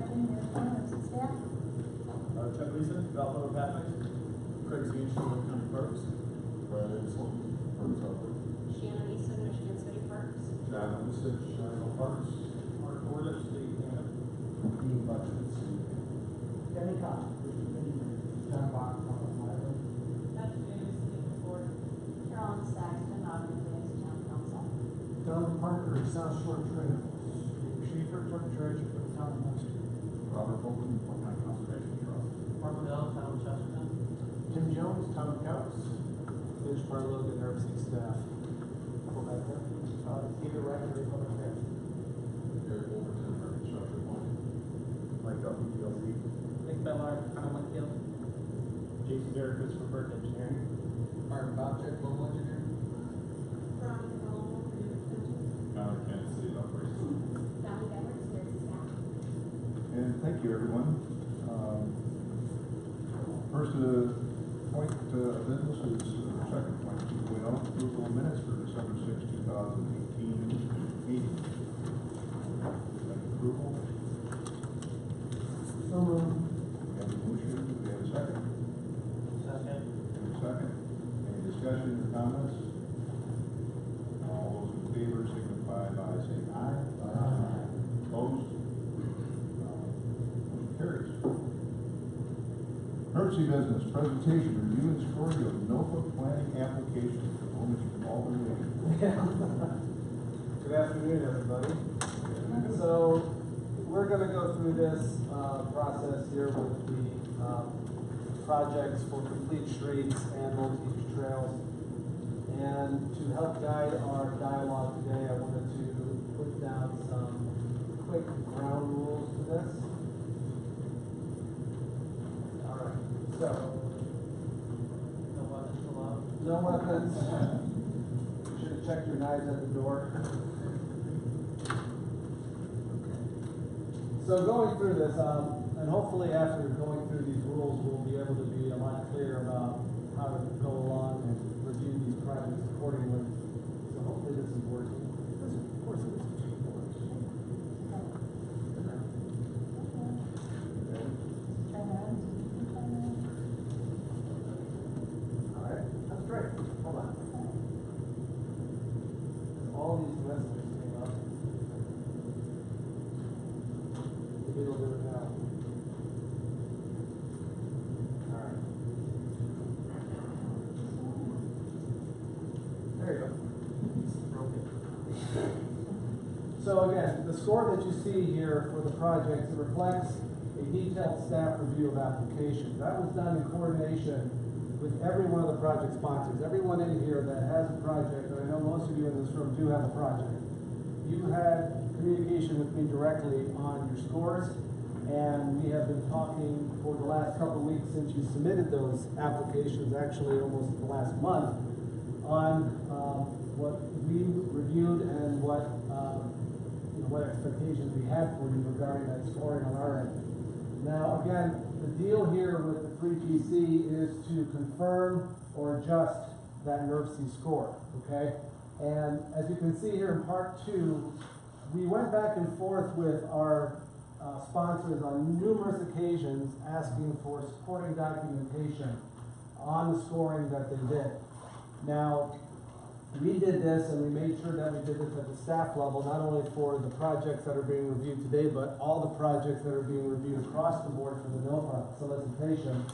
afternoon, members of staff. Chuck Leeson, Developmental Pathways. Craig Zine, Sherwood County Parks. Brian Edelson, Parks Operations. Shannon Easton, Michigan City Parks. John Lucich, National Parks. Mark Gordon, State Camp. Dean Budgets. Danny Cox, John Bach, Public Highway. Dutch Davis, City Board. Carolyn Saxton, Ogden Days Town Council. Doug Parker, South Shore Trails. Schaefer, Clerk Treasurer for the Town of Munster. Robert Fulton, Point Conservation Trust. Mark Liddell, Town of Chesterton. Tim Jones, Town Accounts. Mitch Barlow, the NRC staff. Go back there. Peter Record, Public Affairs. Gary Overton, Infrastructure Point. Mike Duffy, PLC. Nick Bellar, Town Linfield. Jason Derricks for Burke Engineering. Martin Bobchick, Global Engineering. Veronica Nolan, Community Center. Connor Kansas City Operations. Donnie Edwards, Nurse staff. And thank you, everyone. First point of business is second point, 2.0, approval of minutes for December 6, 2018 meeting. Approval. So moved. We have a motion. Do we have a second? Second. And a second. Any discussion or comments? All those in favor signify by saying aye. Aye. Opposed? Motion carries. Emergency business, presentation, review and scoring of Norfolk planning application for Mr. Alden Lee. Good afternoon, everybody. So we're going to go through this process here with the projects for complete streets and multi-use trails. And to help guide our dialogue today, I wanted to put down some quick ground rules to this. All right. So, No weapons allowed. no weapons. You should have checked your knives at the door. So going through this, and hopefully after going through these rules, we'll be able to be a lot clearer about how to go along and review these projects accordingly. So hopefully this is working. Of course it is. All right, that's great. Hold on. All these messages came up. Maybe it'll do it now. All right. There you go. So again, the score that you see here for the projects, it reflects a detailed staff review of applications. That was done in coordination with every one of the project sponsors. Everyone in here that has a project, and I know most of you in this room do have a project, you had communication with me directly on your scores, and we have been talking for the last couple of weeks since you submitted those applications, actually almost the last month, on what we reviewed and what expectations we had for you regarding that scoring on our end. Now, again, the deal here with the 3PC is to confirm or adjust that NERC score, okay? And as you can see here in part 2, we went back and forth with our sponsors on numerous occasions asking for supporting documentation on the scoring that they did. Now, we did this, and we made sure that we did this at the staff level, not only for the projects that are being reviewed today, but all the projects that are being reviewed across the board for the NOFA solicitation.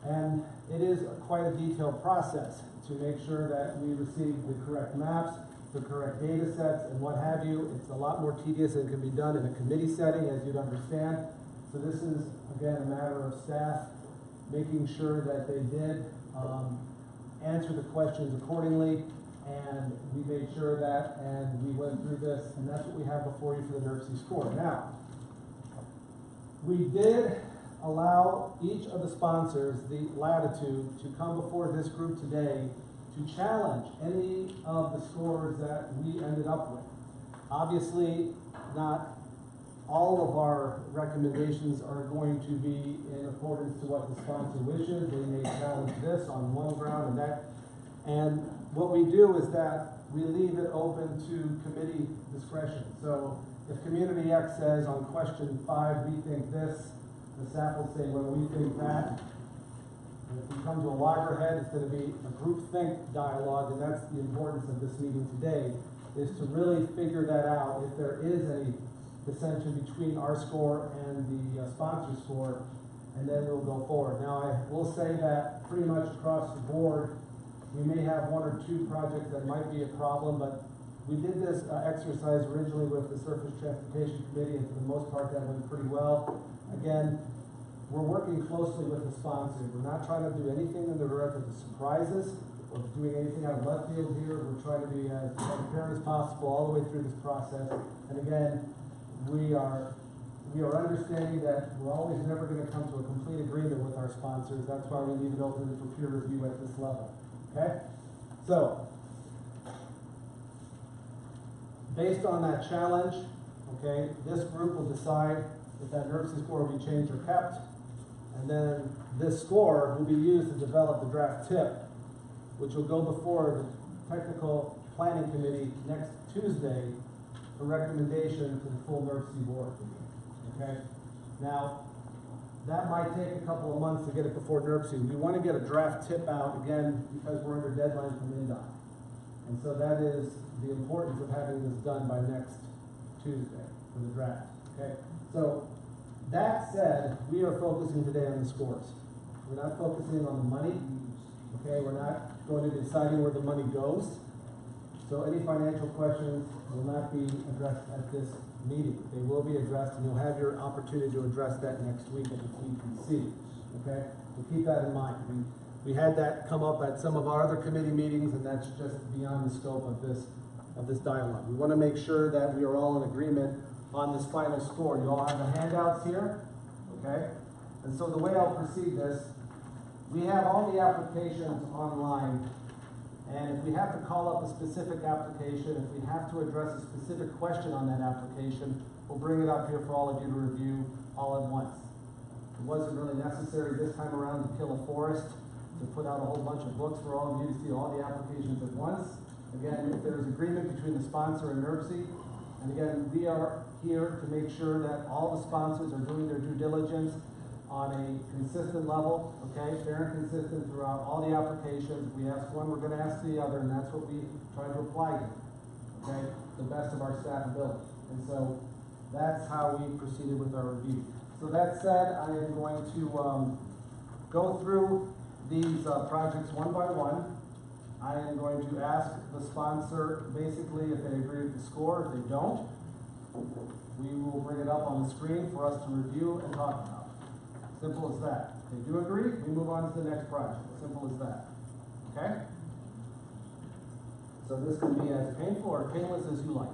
And it is quite a detailed process to make sure that we receive the correct maps, the correct data sets, and what have you. It's a lot more tedious and can be done in a committee setting, as you'd understand. So this is, again, a matter of staff making sure that they did answer the questions accordingly. And we made sure that, and we went through this, and that's what we have before you for the NERC score. Now, we did allow each of the sponsors the latitude to come before this group today to challenge any of the scores that we ended up with. Obviously, not all of our recommendations are going to be in accordance to what the sponsor wishes. They may challenge this on one ground and that. And what we do is that we leave it open to committee discretion. So if Community X says on question 5, we think this, the staff will say, well, we think that. And if we come to a loggerhead, it's going to be a groupthink dialogue, and that's the importance of this meeting today, is to really figure that out. If there is any dissension between our score and the sponsor score, and then we'll go forward. Now, I will say that pretty much across the board, we may have 1 or 2 projects that might be a problem, but we did this exercise originally with the Surface Transportation Committee, and for the most part, that went pretty well. Again, we're working closely with the sponsor. We're not trying to do anything in the direction of surprises or doing anything out of left field here. We're trying to be as transparent as possible all the way through this process. And again, we are understanding that we're always never going to come to a complete agreement with our sponsors. That's why we leave it open for peer review at this level. Okay? So, based on that challenge, okay, this group will decide if that NERC score will be changed or kept. And then this score will be used to develop the draft tip, which will go before the Technical Planning Committee next Tuesday for recommendation to the full NERC board. Okay? Now, that might take a couple of months to get it before NERC. We want to get a draft tip out, again, because we're under deadline from INDOT. And so that is the importance of having this done by next Tuesday for the draft. Okay? So, that said, we are focusing today on the scores. We're not focusing on the money. Okay? We're not going to be deciding where the money goes. So any financial questions will not be addressed at this meeting. They will be addressed, and you'll have your opportunity to address that next week at the TPC. Okay? So keep that in mind. We had that come up at some of our other committee meetings, and that's just beyond the scope of this dialogue. We want to make sure that we are all in agreement on this final score. You all have the handouts here, okay? And so the way I'll proceed this, we have all the applications online, and if we have to call up a specific application, if we have to address a specific question on that application, we'll bring it up here for all of you to review all at once. It wasn't really necessary this time around to kill a forest, to put out a whole bunch of books for all of you to see all the applications at once. Again, if there's agreement between the sponsor and NERC, and again, we are here to make sure that all the sponsors are doing their due diligence on a consistent level, okay, fair and consistent throughout all the applications. We ask one, we're going to ask the other, and that's what we try to apply to, okay, the best of our staff ability. And so that's how we proceeded with our review. So that said, I am going to go through these projects one by one. I am going to ask the sponsor basically if they agree with the score. If they don't, we will bring it up on the screen for us to review and talk about. Simple as that. If they do agree, we move on to the next project. Simple as that. Okay? So this can be as painful or painless as you like.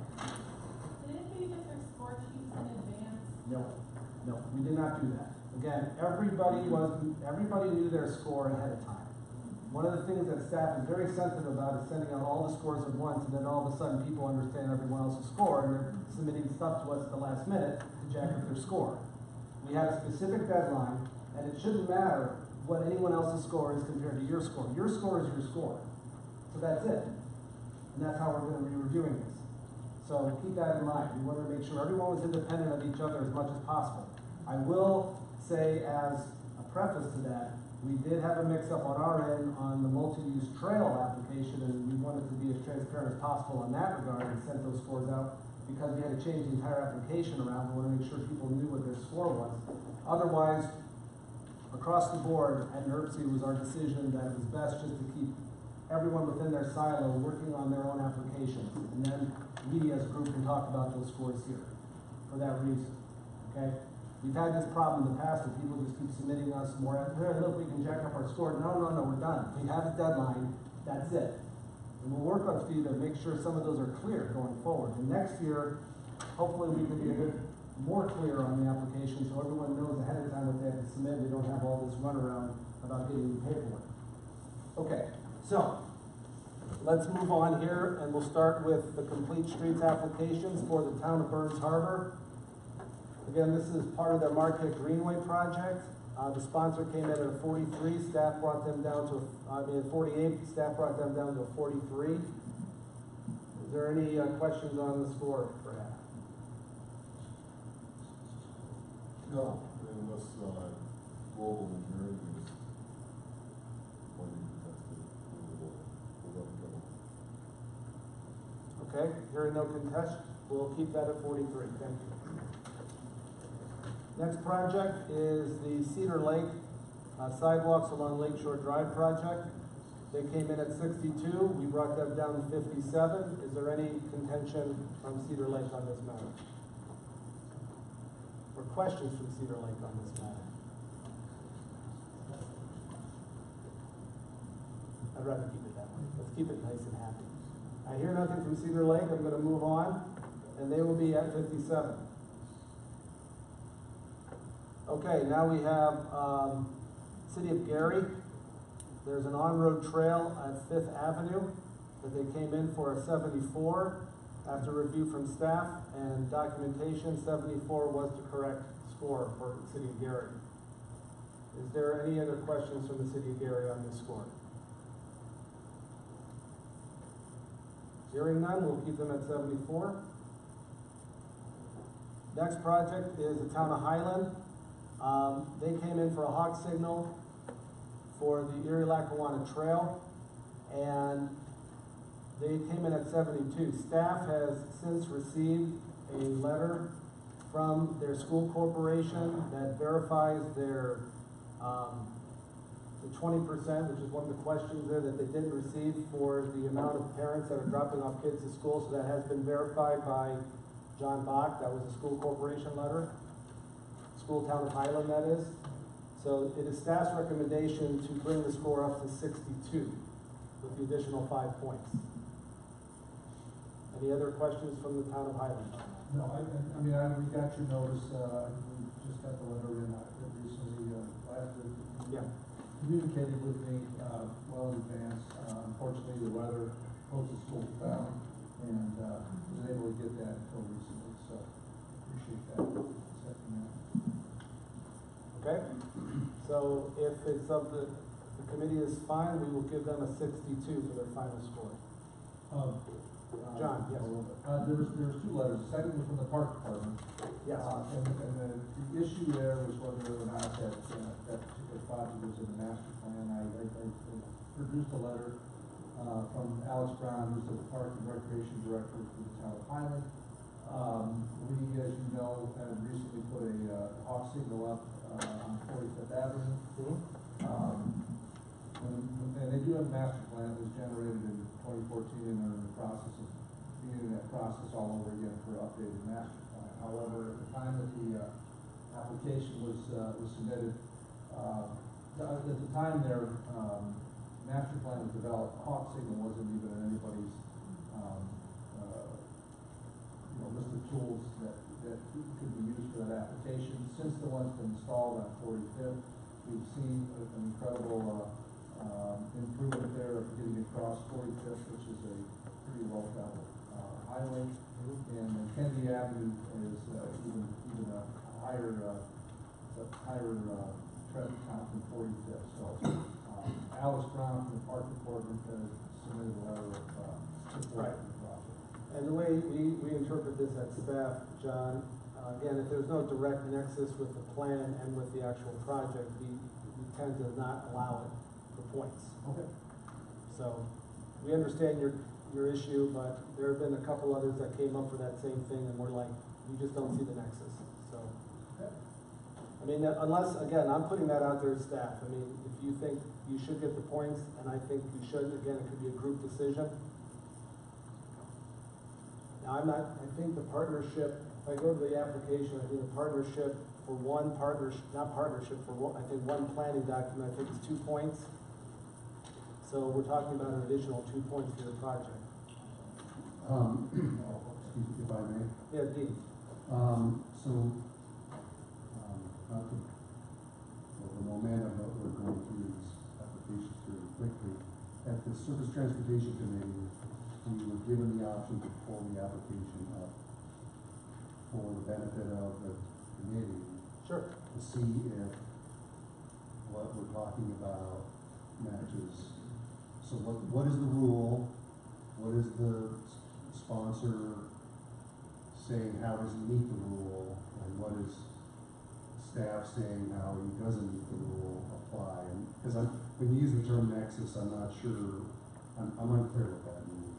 Didn't you get their score sheets in advance? No, we did not do that. Again, everybody knew their score ahead of time. One of the things that staff is very sensitive about is sending out all the scores at once, and then all of a sudden people understand everyone else's score, and they're submitting stuff to us at the last minute to jack up their score. We had a specific deadline, and it shouldn't matter what anyone else's score is compared to your score. Your score is your score. So that's it. And that's how we're going to be reviewing this. So keep that in mind. We want to make sure everyone was independent of each other as much as possible. I will say as a preface to that, we did have a mix-up on our end on the multi-use trail application, and we wanted to be as transparent as possible in that regard and sent those scores out because we had to change the entire application around. We want to make sure people knew what their score was. Otherwise, across the board at NERC, it was our decision that it was best just to keep everyone within their silo working on their own applications. And then we as a group can talk about those scores here for that reason. Okay? We've had this problem in the past where people just keep submitting us more, hey, look, we can jack up our score. No, we're done. We have a deadline. That's it. And we'll work on you to make sure some of those are clear going forward. And next year, hopefully we can be a bit more clear on the application so everyone knows ahead of time what they have to submit. We don't have all this runaround about getting the paperwork. Okay, so let's move on here, and we'll start with the Complete Streets applications for the town of Burns Harbor. Again, this is part of their Marquette Greenway project. The sponsor came in at a 43, staff brought them down to, 48, staff brought them down to a 43. Is there any questions on the score for that? No, unless, global engineering is pointing to tested, we'll let it go. Okay, hearing no contest, we'll keep that at 43, thank you. Next project is the Cedar Lake sidewalks along Lake Shore Drive project. They came in at 62, we brought them down to 57. Is there any contention from Cedar Lake on this matter? Or questions from Cedar Lake on this matter? I'd rather keep it that way. Let's keep it nice and happy. I hear nothing from Cedar Lake, I'm gonna move on, and they will be at 57. Okay, now we have, City of Gary. There's an on-road trail at Fifth Avenue that they came in for a 74. After review from staff and documentation, 74 was the correct score for the City of Gary. Is there any other questions from the City of Gary on this score? Hearing none, we'll keep them at 74. Next project is the Town of Highland. They came in for a hawk signal for the Erie-Lackawanna Trail, and they came in at 72. Staff has since received a letter from their school corporation that verifies their, the 20%, which is one of the questions there that they didn't receive for the amount of parents that are dropping off kids to school. So that has been verified by John Bach. That was a school corporation letter. School Town of Highland, that is. So it is staff's recommendation to bring the score up to 62 with the additional 5 points. Any other questions from the Town of Highland? No, we got your notice, we just got the letter in, recently, last week. Yeah. Communicated with me, well in advance. Unfortunately, the weather closed the school down, and, wasn't able to get that until recently, so appreciate that. Okay, so if it's of the committee is fine, we will give them a 62 for their final score. John, yes. There was two letters. The second was from the park department. Yes. And the issue there was whether or not that particular project was in the master plan. I produced a letter, from Alex Brown, who's the Park and Recreation Director for the Town of Highland. We, as you know, have recently put a hawk signal up, on 45th Avenue. And they do have a master plan that was generated in 2014, and are in the process of beginning that process all over again for updated master plan. However, at the time that the application was submitted, at the time their master plan was developed, hawk signal wasn't even in anybody's list of tools that could be used for that application. Since the one's been installed on 45th, we've seen an incredible improvement there of getting across 45th, which is a pretty low travel highway. And Kennedy Avenue is even a higher traffic count than 45th. So Alice Brown from the Park Department submitted a letter of support for the project. And the way we interpret this at staff, John, again, if there's no direct nexus with the plan and with the actual project, we tend to not allow it for points. Okay. So we understand your issue, but there have been a couple others that came up for that same thing, and we're like, we just don't see the nexus. So, I mean, unless, again, I'm putting that out there as staff. I mean, if you think you should get the points, and I think you should, again, it could be a group decision. Now, I think the partnership, if I go to the application, I think the partnership for one partnership, not partnership, for one, I think one planning document, I think is 2 points. So we're talking about an additional 2 points for the project. Excuse me, if I may. Yeah, Dean. Not to, well, the momentum that we're going through these applications very quickly. At the Surface Transportation Committee, we were given the option to pull the application up for the benefit of the committee. Sure. To see if what we're talking about matches. So what is the rule? What is the sponsor saying? How does he meet the rule? And what is staff saying how he doesn't need the rule apply, and, because when you use the term nexus, I'm not sure, I'm unclear what that means.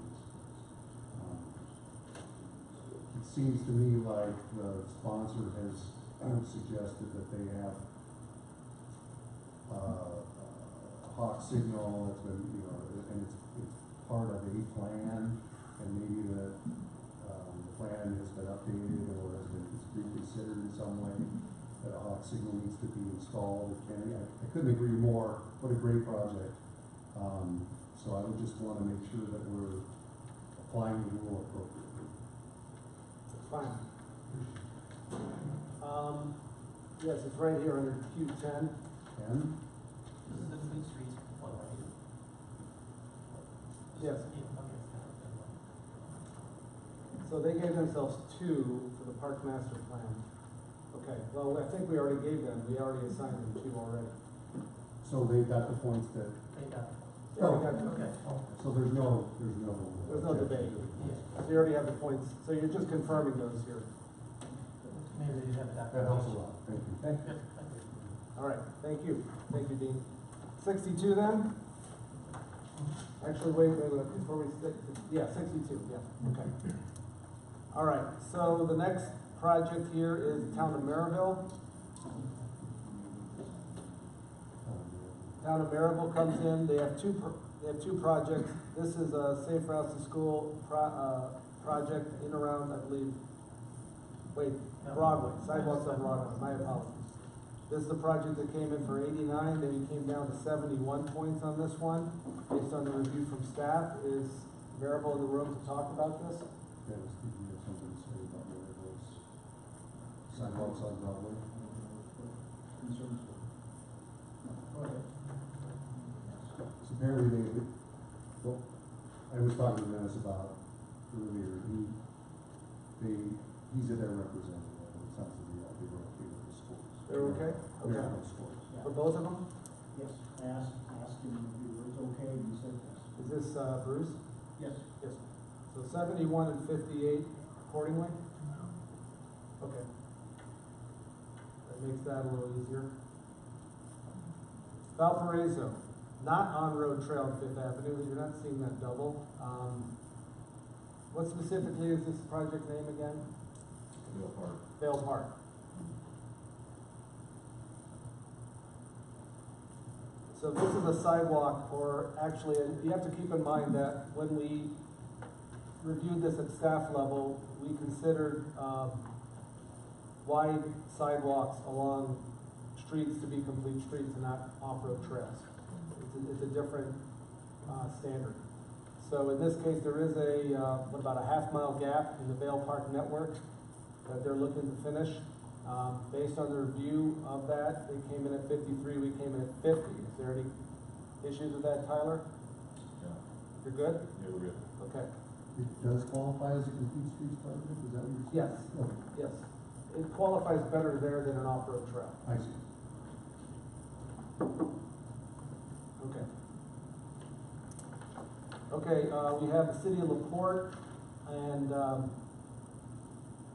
It seems to me like the sponsor has suggested that they have a hawk signal that's been, you know, and it's part of a plan, and maybe the plan has been updated or has been reconsidered in some way, that a hawk signal needs to be installed. I couldn't agree more. What a great project. So I would just want to make sure that we're applying the rule appropriately. Fine. Yes, it's right here under Q10. And This is the Fleet Street one, right? Yes. Yeah, okay. So they gave themselves 2 for the park master plan. Okay, well, I think we already assigned them 2 already. so they got the points that, They got it. Yeah, we got- Okay. so there's no There's no debate. So you already have the points, so you're just confirming those here. Maybe they have that. That helps a lot. Thank you. Okay? Good, thank you. All right, thank you. Thank you, Dean. 62 then? Actually, wait, before we stick, yeah, 62, yeah, okay. All right, so the next project here is the Town of Maryville. Town of Maryville comes in, they have two projects. This is a Safe Routes to School project in around, I believe, Broadway, sidewalks on Broadway, my apologies. This is the project that came in for 89, then we came down to 71 points on this one. Based on the review from staff, is Maryville in the room to talk about this? Yeah, Steve, you have something to say about one of those sidewalks on Broadway? Concerns? Go ahead. So apparently well, I was talking to Dennis about earlier, he's their representative, and it sounds to me like they were okay with the scores. They're okay? They're Okay. no scores. For both of them? Yes, I asked him if it was okay, and he said yes. Is this Bruce? Yes. Yes. So 71 and 58 accordingly? Okay. That makes that a little easier. Valparaiso, not on-road trail on Fifth Avenue, you're not seeing that double. What specifically is this project name again? Vale Park. Vale Park. So this is a sidewalk, or actually, you have to keep in mind that when we reviewed this at staff level, we considered wide sidewalks along streets to be complete streets and not off-road trails. It's a different standard. So in this case, there is about a half-mile gap in the Vale Park network that they're looking to finish. Based on the review of that, they came in at 53, we came in at 50. Is there any issues with that, Tyler? Yeah, You're good? yeah, we're good. Okay. It does qualify as a complete streets project, is that what you're saying? Yes. Okay, Yes. It qualifies better there than an off-road trail. I see. Okay. Okay, we have the city of LaPorte, and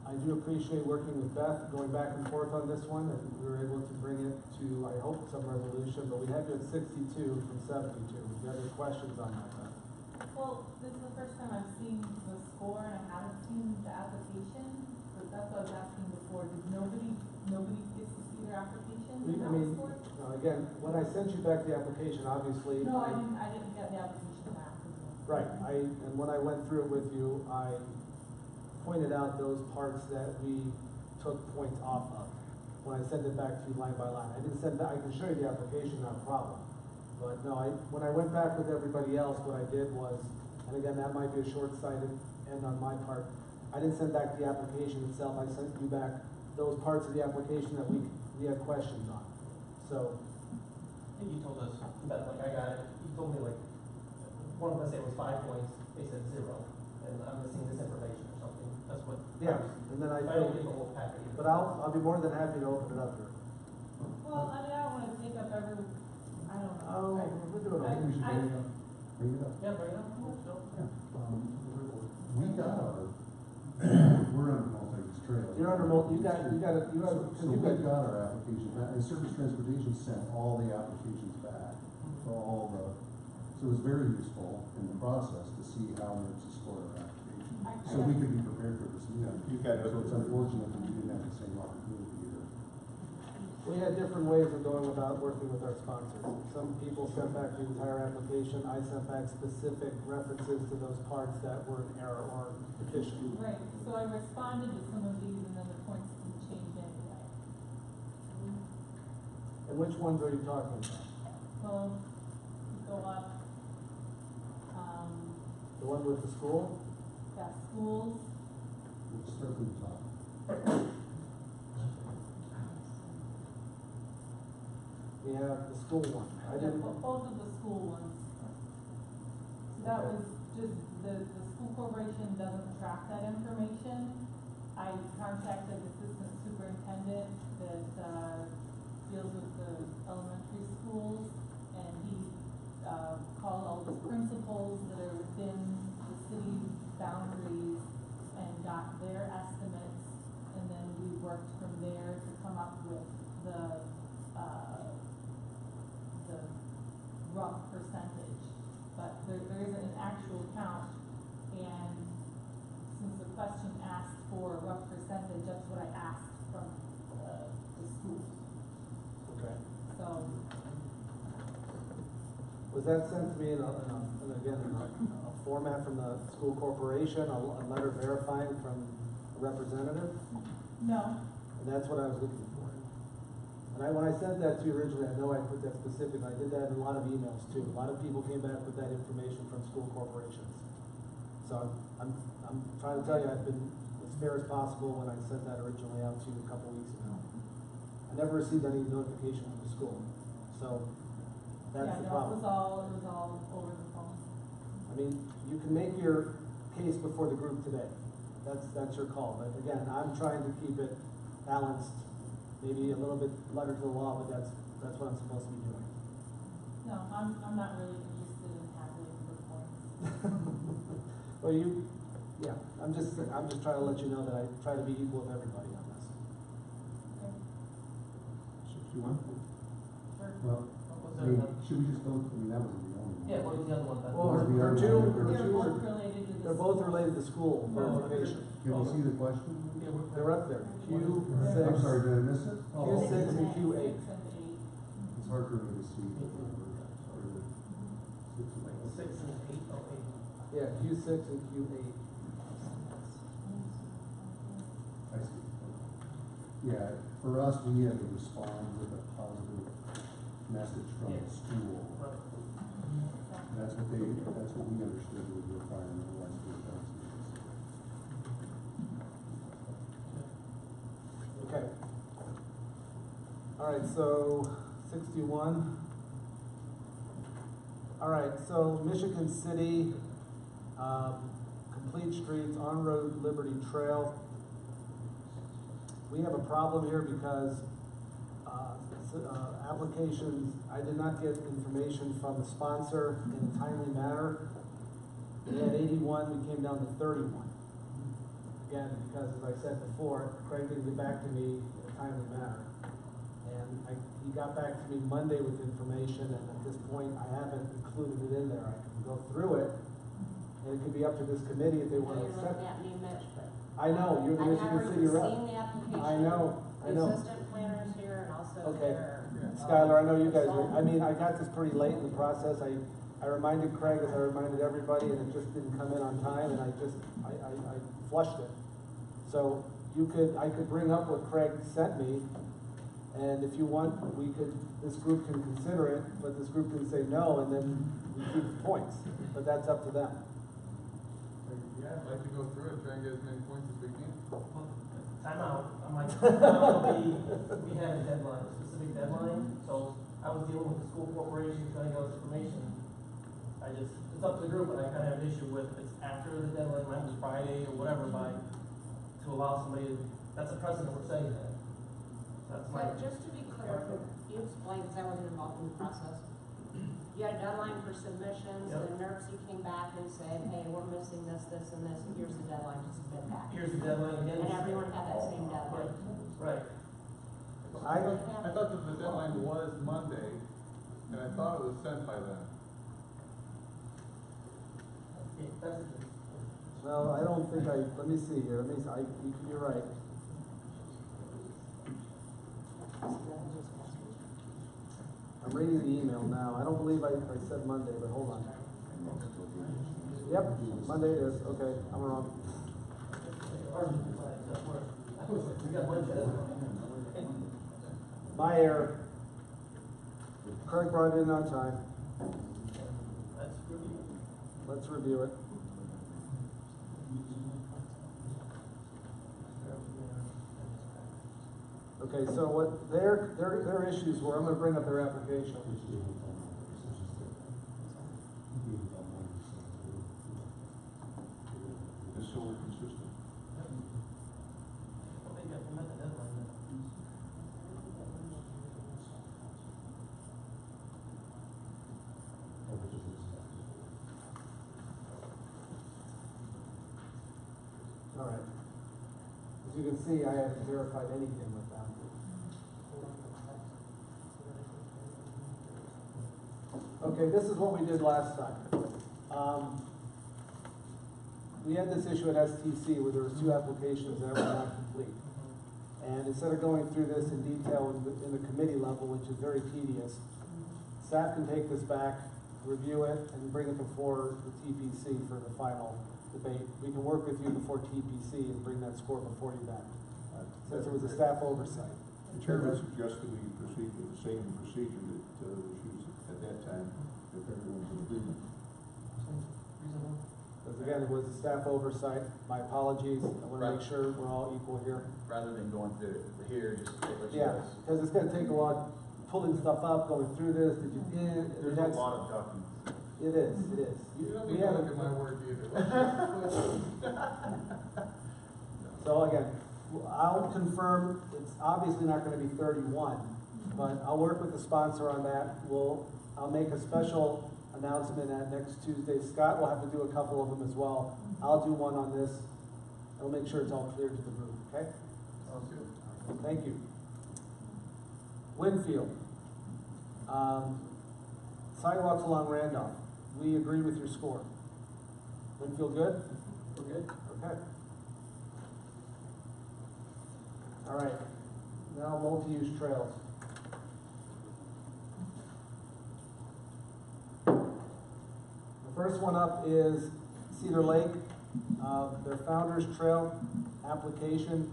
I do appreciate working with Beth, going back and forth on this one, and we were able to bring it to, I hope, some resolution, but we have you at 62 from 72. Do you have any questions on that, Beth? Well, this is the first time I've seen the score and I haven't seen the application, but that's what I was asking before. Did nobody gets to see their application I and how mean, it's scored? again, when I sent you back the application, obviously. No, I didn't get the application back. Right, and when I went through it with you, I pointed out those parts that we took points off of. When I sent it back to you line by line, I didn't send that, I can show you the application, not a problem. But no, when I went back with everybody else, what I did was, and again, that might be a short-sighted end on my part, I didn't send back the application itself, I sent you back those parts of the application that we had questions on. So, I think you told us, that, like, I got it, you told me, like, one of us said it was 5 points, they said 0, and I'm missing this information or something, that's what. yeah, and then I don't get the whole package. but I'll be more than happy to open it up here. Well, I mean, I don't wanna take up every, I don't know. Oh, we'll do it all. I think we should bring it up. Bring it up. Yeah, bring it up, sure. We got our, we're on a multi-use trail. You're under, you got, So we got our application back, and Surface Transportation sent all the applications back for all the, so it was very useful in the process to see how NERC scored our application. So we could be prepared for this meeting. You got it. So it's unfortunate that we didn't have the same opportunity either. We had different ways of going about working with our sponsors. Some people sent back the entire application, I sent back specific references to those parts that were in error or deficient. Right, so I responded to some of these and then the points didn't change anyway. And which ones are you talking about? So, you go up, The one with the school? got schools, We'll start from the top. We have the school one. I yeah, didn't, both of the school ones. So that was just, the school corporation doesn't track that information. I contacted the assistant superintendent that, deals with the elementary schools, and he, called all the principals that are within the city boundaries and got their estimates, and then we worked from there to come up with the rough percentage. But there isn't an actual count, and since the question asked for a rough percentage, that's what I asked from the schools. okay. So, Was that sent to me in a format from the school corporation, a letter verifying from a representative? no, And that's what I was looking for. And when I sent that to you originally, I know I put that specific, I did that in a lot of emails too. A lot of people came back with that information from school corporations. So I'm trying to tell you, I've been as fair as possible when I sent that originally out to you a couple weeks ago. I never received any notification from the school, so that's the yeah, no, problem. it was all over the phone. I mean, you can make your case before the group today. That's your call. But again, I'm trying to keep it balanced, maybe a little bit letter to the law, but that's what I'm supposed to be doing. No, I'm not really interested in having reports. Well, I'm just trying to let you know that I try to be equal with everybody on this. Okay, 61? sure. Well, What was I the mean, other one? should we just go, I mean, that wasn't the only one. Yeah, what was the other one? Well, her They're two, They're both related to the. they're both related to school Oh, verification. Can we see the question? Yeah, we're- They're up there. Q6. I'm sorry, did I miss it? Oh, Q6 and Six Q8. and 8. it's hard for me to see. What is it? Six and eight, oh, eight. Yeah, Q6 and Q8. I see. Yeah, for us, we had to respond with a positive message from the school. Right. That's what we understood was the requirement of West Virginia. Okay. All right, so 61. All right, so Michigan City, complete streets, on-road Liberty Trail. We have a problem here because applications, I did not get information from the sponsor in a timely manner. We had 81, we came down to 31. Again, because as I said before, Craig didn't get back to me in a timely manner. And he got back to me Monday with information, and at this point, I haven't included it in there. I can go through it, and it could be up to this committee if they want to You're accept looking it. at New Michigan. I know, you're the Michigan City rep. I've never even seen the application. I know. The assistant planner's here and also Okay. their. Skylar, I know you guys, I mean, I got this pretty late in the process. I reminded Craig as I reminded everybody, and it just didn't come in on time, and I flushed it. So I could bring up what Craig sent me, and if you want, this group can consider it, but this group can say no, and then we keep the points, but that's up to them. Yeah, I'd like to go through it, try and get as many points as we can. Time out, I'm like, we had a deadline, a specific deadline, so I was dealing with the school corporation, trying to get us information. It's up to the group, but I kind of have an issue with, it's after the deadline, might be Friday or whatever, to allow somebody, that's a precedent we're setting that. That's my. But just to be clear, you explained, because I wasn't involved in the process, You had a deadline for submissions, Yep. and NERC came back and said, hey, we're missing this, this, and this, and here's the deadline to submit back. Here's the deadline again. And everyone had that same deadline. Right. I thought that the deadline was Monday, and I thought it was sent by then. Well, I don't think let me see here, you're right. I'm reading the email now. I don't believe I said Monday, but hold on. Yep, Monday it is. Okay, I'm wrong. My error. Craig brought it in on time. Let's review it. Okay, so what their issues were, I'm gonna bring up their application. Just so we're consistent. All right. As you can see, I haven't verified anything with them. Okay, this is what we did last time. We had this issue at STC where there were 2 applications that were not complete. And instead of going through this in detail in the committee level, which is very tedious, staff can take this back, review it, and bring it before the TPC for the final debate. We can work with you before TPC and bring that score before you then, since it was a staff oversight. The chairman suggested we proceed with the same procedure that was used at that time, if everyone's in agreement. Because again, it was a staff oversight. My apologies. I want to make sure we're all equal here. Rather than going through here, just say what you Yeah, guys. because it's going to take a lot, pulling stuff up, going through this. Did you? There's a lot of documents. It is. It is. You don't We need to haven't- look at my work either. So again, I'll confirm. It's obviously not going to be 31, but I'll work with the sponsor on that. I'll make a special announcement at next Tuesday. Scott will have to do a couple of them as well. I'll do one on this. I'll make sure it's all clear to the group, okay? Sounds good. Thank you. Winfield. Sidewalks along Randolph. We agree with your score. Winfield good? We're good. Okay. All right. Now multi-use trails. The first one up is Cedar Lake. Their Founders Trail application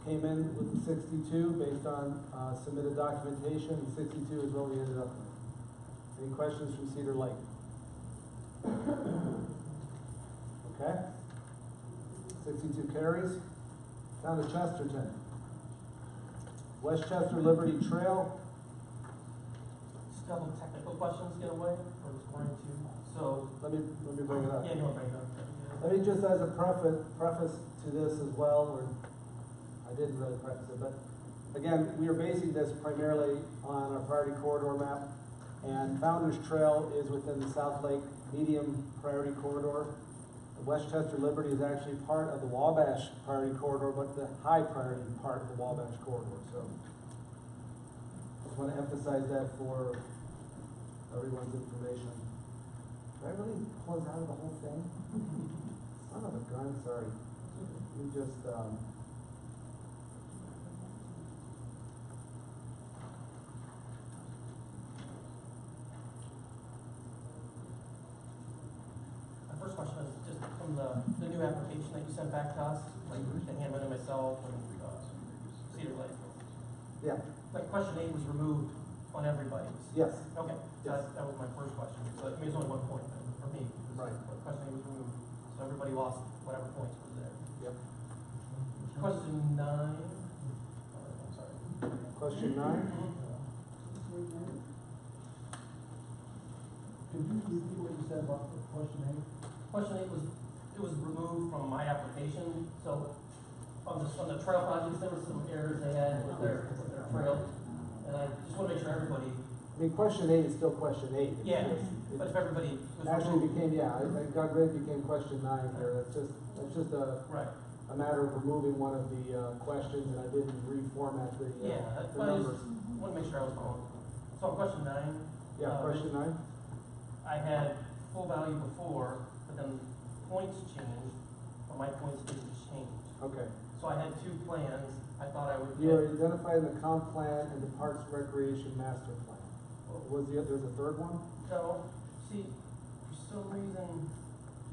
came in with 62 based on submitted documentation, and 62 is what we ended up with. Any questions from Cedar Lake? Okay. 62 carries. Down to Chesterton. Westchester Liberty Trail. Just a couple technical questions get away, or just one or two. So, Let me bring it up. yeah, you want to bring it up? Let me just as a preface to this as well, or I didn't really preface it, but again, we are basing this primarily on our priority corridor map, and Founders Trail is within the South Lake medium priority corridor. The Westchester Liberty is actually part of the Wabash priority corridor, but the high priority part of the Wabash corridor. So just want to emphasize that for everyone's information. Did I really close out of the whole thing? Son of a gun, sorry. We just, My first question is just from the new application that you sent back to us, like the Hammond and myself and Cedar Lake. yeah, Like question 8 was removed on everybody's. yes, Okay, that was my first question. So I mean, there's only one point for me. Right. But question 8 was removed, so everybody lost whatever points was there. yep. Question 9. I'm sorry. Question 9? Could you repeat what you said about the question 8? Question 8 was, it was removed from my application, so on the trail projects, there were some errors they had with their trail. And I just want to make sure everybody I mean, question 8 is still question 8. It's Yeah, just- but if everybody was Actually removed- became, yeah, it got great, became question 9 here, that's just Right, a matter of removing one of the, questions, and I didn't reformat the, yeah, that's the why I numbers. just wanna make sure I was following. So on question 9, Yeah, question 9? I had full value before, but then points changed, but my points didn't change. Okay. So I had 2 plans, I thought I would You are get, identifying the comp plan and the Parks and Recreation Master Plan. There's a third one? so, see, for some reason,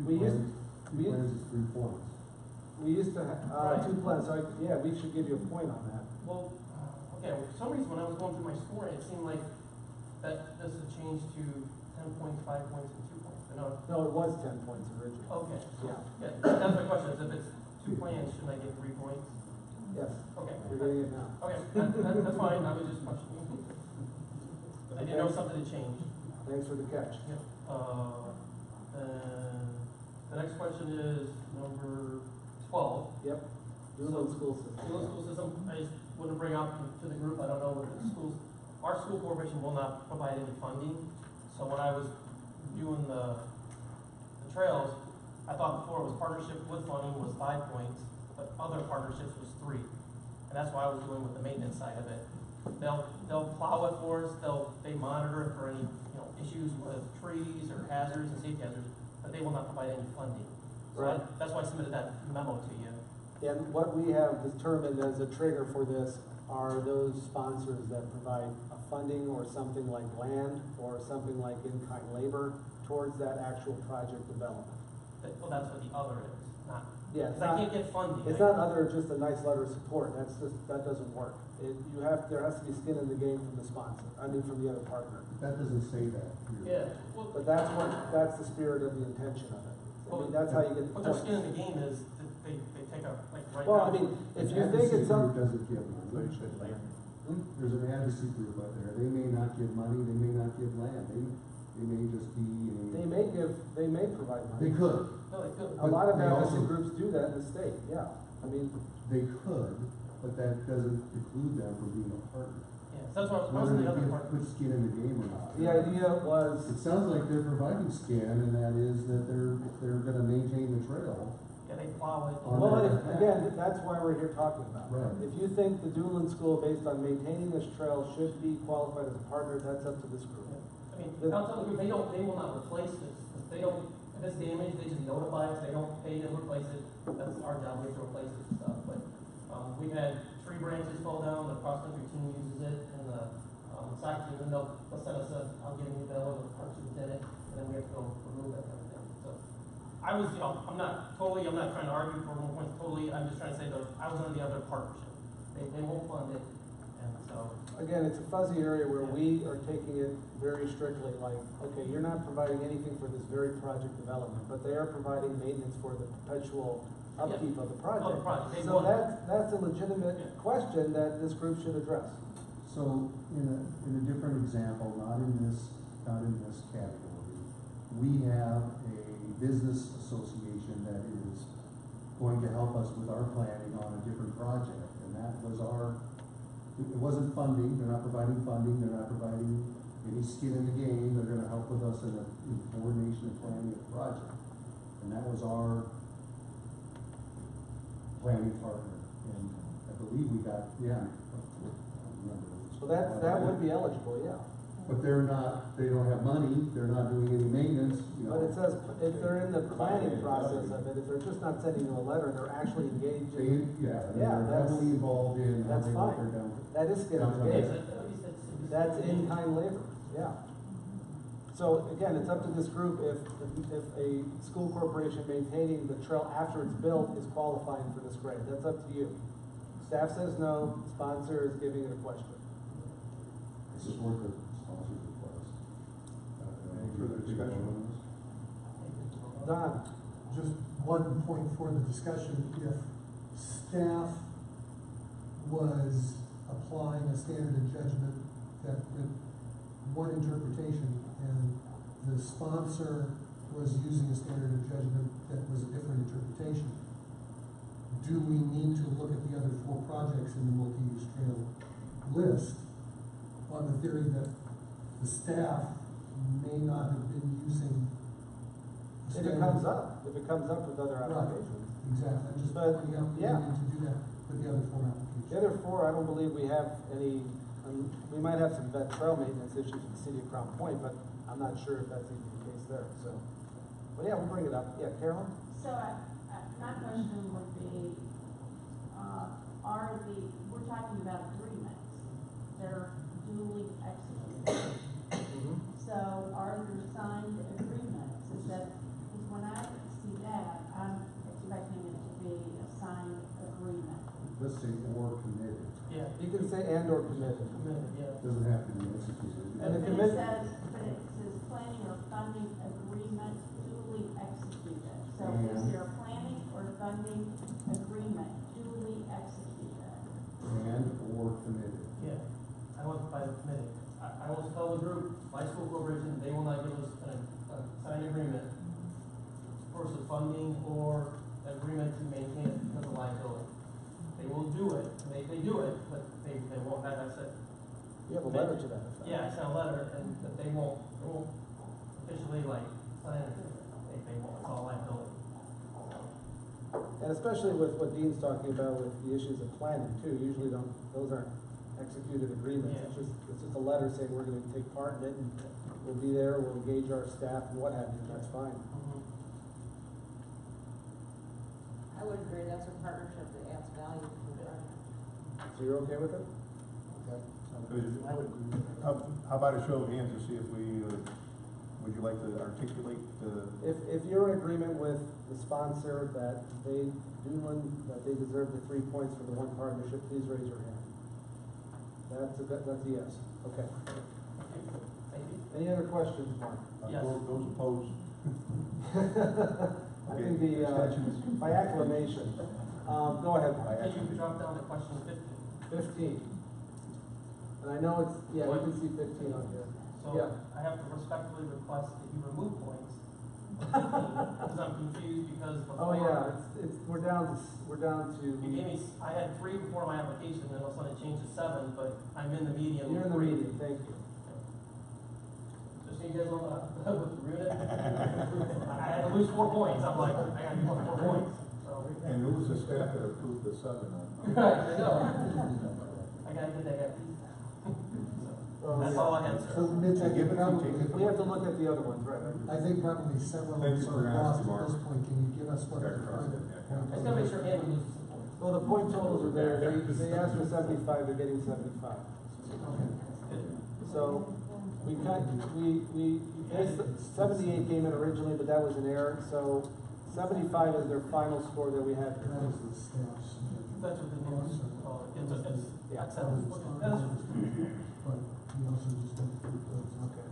We used- Two plans is 3 points. We used to have, Right. 2 plans, so yeah, we should give you a point on that. well, okay, well, for some reason, when I was going through my scoring, it seemed like that this had changed to 10 points, 5 points, and 2 points, but no, No, it was 10 points originally. okay. Yeah, Yeah, that's my question, is if it's 2 plans, shouldn't I get 3 points? yes, Okay. you're getting it now. Okay, that's fine, I was just questioning. I didn't know something had changed. Thanks for the catch. Yep. Then, the next question is number 12. Yep. Duneland School System. Duneland School System, I just want to bring up to the group, I don't know what the schools, our school corporation will not provide any funding. So when I was doing the trails, I thought before it was partnership with funding was 5 points, but other partnerships was 3. And that's why I was doing with the maintenance side of it. They'll plow it for us, they monitor it for any, issues with trees or hazards and safety hazards, but they will not provide any funding. So Right. that's why I submitted that memo to you. And what we have determined as a trigger for this are those sponsors that provide a funding or something like land or something like in-kind labor towards that actual project development. Well, that's what the other is, not, Yeah, because I can't get funding. it's not other, just a nice letter of support, that doesn't work. There has to be skin in the game from the sponsor, from the other partner. That doesn't say that here. Yeah, well, But that's the spirit of the intention of it. I mean, that's how you get the what their points. skin in the game is, that they take a, like, right now. Well, I mean, if you think it's Advocacy some, group doesn't give money. There's an advocacy group out there, they may not give money, they may not give land, they may just be they may provide money. they could, No, they could. A lot of But they advocacy also- groups do that in the state, yeah. I mean, they could, but that doesn't preclude them from being a partner. Yeah, so that's what I was Whether in they the other get part. put skin in the game or not. the idea was, It sounds like they're providing skin, and that is that they're gonna maintain the trail. Yeah, they plow it. On well, their behalf. again, that's why we're here talking about it. Right. If you think the Duneland School, based on maintaining this trail, should be qualified as a partner, that's up to this group. I mean, I'll tell the group, they will not replace this. If they don't, if it's damaged, they just notify us, they don't pay to replace it. That's our job, we have to replace it and stuff. But, we've had tree branches fall down, the cross-country team uses it, and the soccer team, and they'll send us I'll give you a bill, or the park superintendent, and then we have to go remove it and everything. So, I was, I'm not trying to argue for 1 point totally, I'm just trying to say that I was under the other partnership. They won't fund it, and so. Again, it's a fuzzy area where we are taking it very strictly, like, okay, you're not providing anything for this very project development, but they are providing maintenance for the perpetual upkeep of the project. Of the project. They So want- that's a legitimate Yeah. question that this group should address. So in a different example, not in this category, we have a business association that is going to help us with our planning on a different project, and that was it wasn't funding, they're not providing funding, they're not providing any skin in the game, they're gonna help with us in coordination and planning of the project. And that was our planning partner, and I believe we got, I don't remember. So that would be eligible, yeah. But they don't have money, they're not doing any maintenance, But it says, if they're in the planning process of it, if they're just not sending you a letter, they're actually engaged in, Yeah, Yeah, they're that's- heavily involved in how that's they work fine. their down. that is skin in the Yeah, game. so That's in-kind labor, yeah. So again, it's up to this group if a school corporation maintaining the trail after it's built is qualifying for this grant. That's up to you. Staff says no, sponsor is giving it a question. I support the sponsor's request. Any further discussion on this? Don, Just 1 point for the discussion, if staff was applying a standard of judgment that with one interpretation and the sponsor was using a standard of judgment that was a different interpretation, do we need to look at the other 4 projects in the multi-use trail list on the theory that the staff may not have been using. If it comes up with other Right. applications. Exactly, I'm just But, pointing out, we yeah. need to do that with the other four applications. The other four, I don't believe we have any, we might have some vet trail maintenance issues with the city of Crown Point, but I'm not sure if that's even the case there, so. But yeah, we'll bring it up. Yeah, Carolyn? So, my question would be, we're talking about agreements that are duly executed. So are there signed agreements? Is that, because when I see that, I'm expecting it to be a signed agreement. Let's say or committed, Yeah. You can say and or committed. Committed, yeah. doesn't have to be executed. And the But commit- it says planning or funding agreement duly executed. So is And- there a planning or funding agreement duly executed? And or committed. Yeah, I want by the committee. I will tell the group, my school corporation, they will not give us a signed agreement for the funding or agreement to maintain it because of liability. They will do it, and they do it, but they won't have, I said, You have a letter to that effect. yeah, I sent a letter, and that they won't officially like sign it. They won't, it's all liability. And especially with what Dean's talking about with the issues of planning too, usually those aren't executed agreements. Yeah. It's just a letter saying we're gonna take part in it and we'll be there, we'll engage our staff and what have you, and that's fine. I would agree, that's a partnership that adds value to the project. So you're okay with it? Okay. I would agree. How about a show of hands to see if we, would you like to articulate the? If you're in agreement with the sponsor that they deserve the 3 points for the one partnership, please raise your hand. That's a yes. Okay. Thank you. Any other questions, Mark? Yes. Those opposed? I think by acclamation. Go ahead, Can Mike. you drop down to question 15? 15. And I know it's, yeah, you can see 15 on here. So Yeah. I have to respectfully request that you remove points. Because I'm confused because before. Oh, yeah, we're down to. You gave me, I had 3 before my application, then all of a sudden it changed to 7, but I'm in the median. You're in the median, thank you. Just so you guys know what ruined it. I had to lose 4 points, I'm like, I gotta give up 4 points, so. And who was the staff that approved the 7 on? Right, I know. I gotta get that guy. That's all I had, So sir. Mitch, I Give think it to probably, Jason. We have to look at the other ones, right? I think probably several of Thank us you for are lost asking, at this Mark. point. Can you give us what the Got across final it, yeah. point I just gotta make sure Andy loses some points. Well, the point totals are there. They asked for 75, they're getting 75. So we 78 came in originally, but that was an error. So 75 is their final score that we had. That was the staff's. That's what the news, it's, Yeah. acceptable. That's, But we also just went through those. Okay.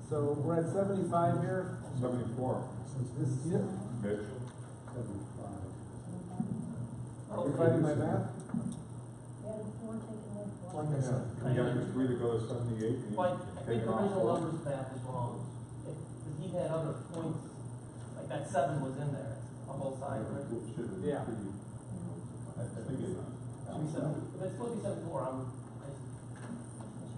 So we're at 75 here. 74. So it's This is it. Mitch? 75. Are you finding my math? like I said. You got your 3 to go to 78. and you But I take think it the off original 4. numbers math is wrong. Because he had other points, like that 7 was in there on both sides, right? It should have Yeah. been 3. I think it. Should be 7. If it's supposed to be 74,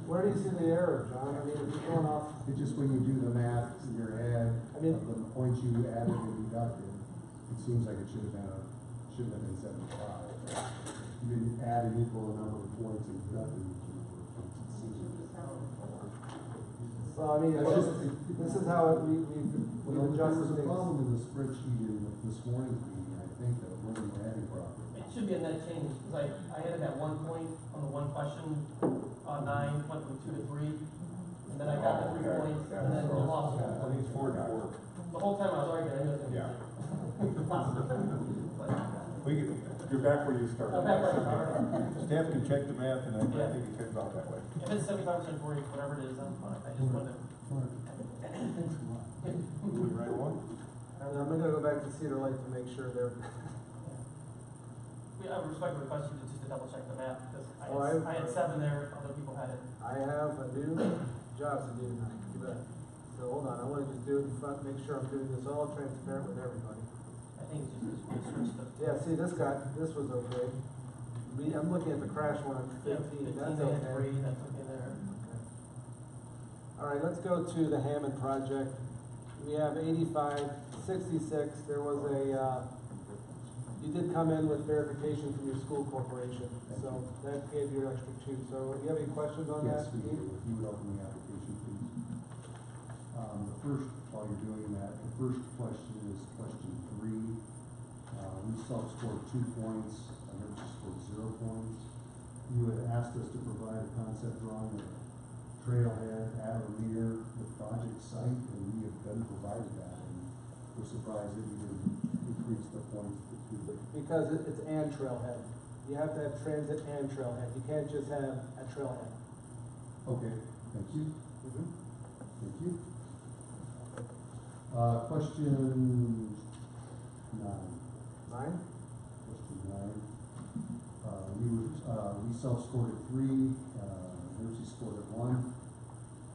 Where do you see the error, John? I mean, if you're going off. It's just when you do the math in your head, I mean- of the points you added and deducted, it seems like it should have been 75. You didn't add an equal number of points and deducted equal number of points. It seems like- Well, I mean, it's just, this is how we've Well, there adjusted was a things. problem in the spreadsheet in this morning's meeting, I think, that wasn't adding properly. it should be a net change. Because I added that 1 point on the one question, 9, went from 2 to 3. And then I got the 3 points, and then we lost it. I think it's 4 to 4. The whole time I was arguing, I knew it was Yeah. impossible. But, You're back where you started. I'm back where I started. Staff can check the math, and I Yeah. think it comes out that way. If it's 75% for you, whatever it is, I'm fine. I just wanted to. Mark, thanks a lot. Moving right along. And I'm gonna go back to Cedar Lake to make sure they're. I respectfully request you to double check the math, because Oh, I had 7 there, other people had it. I have a new job to do tonight. You bet. So hold on, I wanna just do it in front, make sure I'm doing this all transparent with everybody. I think it's just we switched the. Yeah, see, this was okay. I'm looking at the crash one on Yeah, 15, 15, that's they had okay. 3, that's okay there. All right, let's go to the Hammond project. We have 8566. There was a, you did come in with verification from your school corporation, so that gave you an extra 2. So, do you have any questions on Yes, that, we do. Dean? If you would open the application, please. The first, while you're doing that, the first question is question 3. We self-scored 2 points, Nursery scored 0 points. You had asked us to provide a concept drawing of trailhead at or near the project site, and we have then provided that, and we're surprised that you didn't increase the points to 2. Because it's and trailhead. You have to have transit and trailhead. You can't just have a trailhead. Okay, thank you. Mm-hmm. Thank you. Question 9. 9? Question 9. We self-scored at 3, Nursery scored at 1.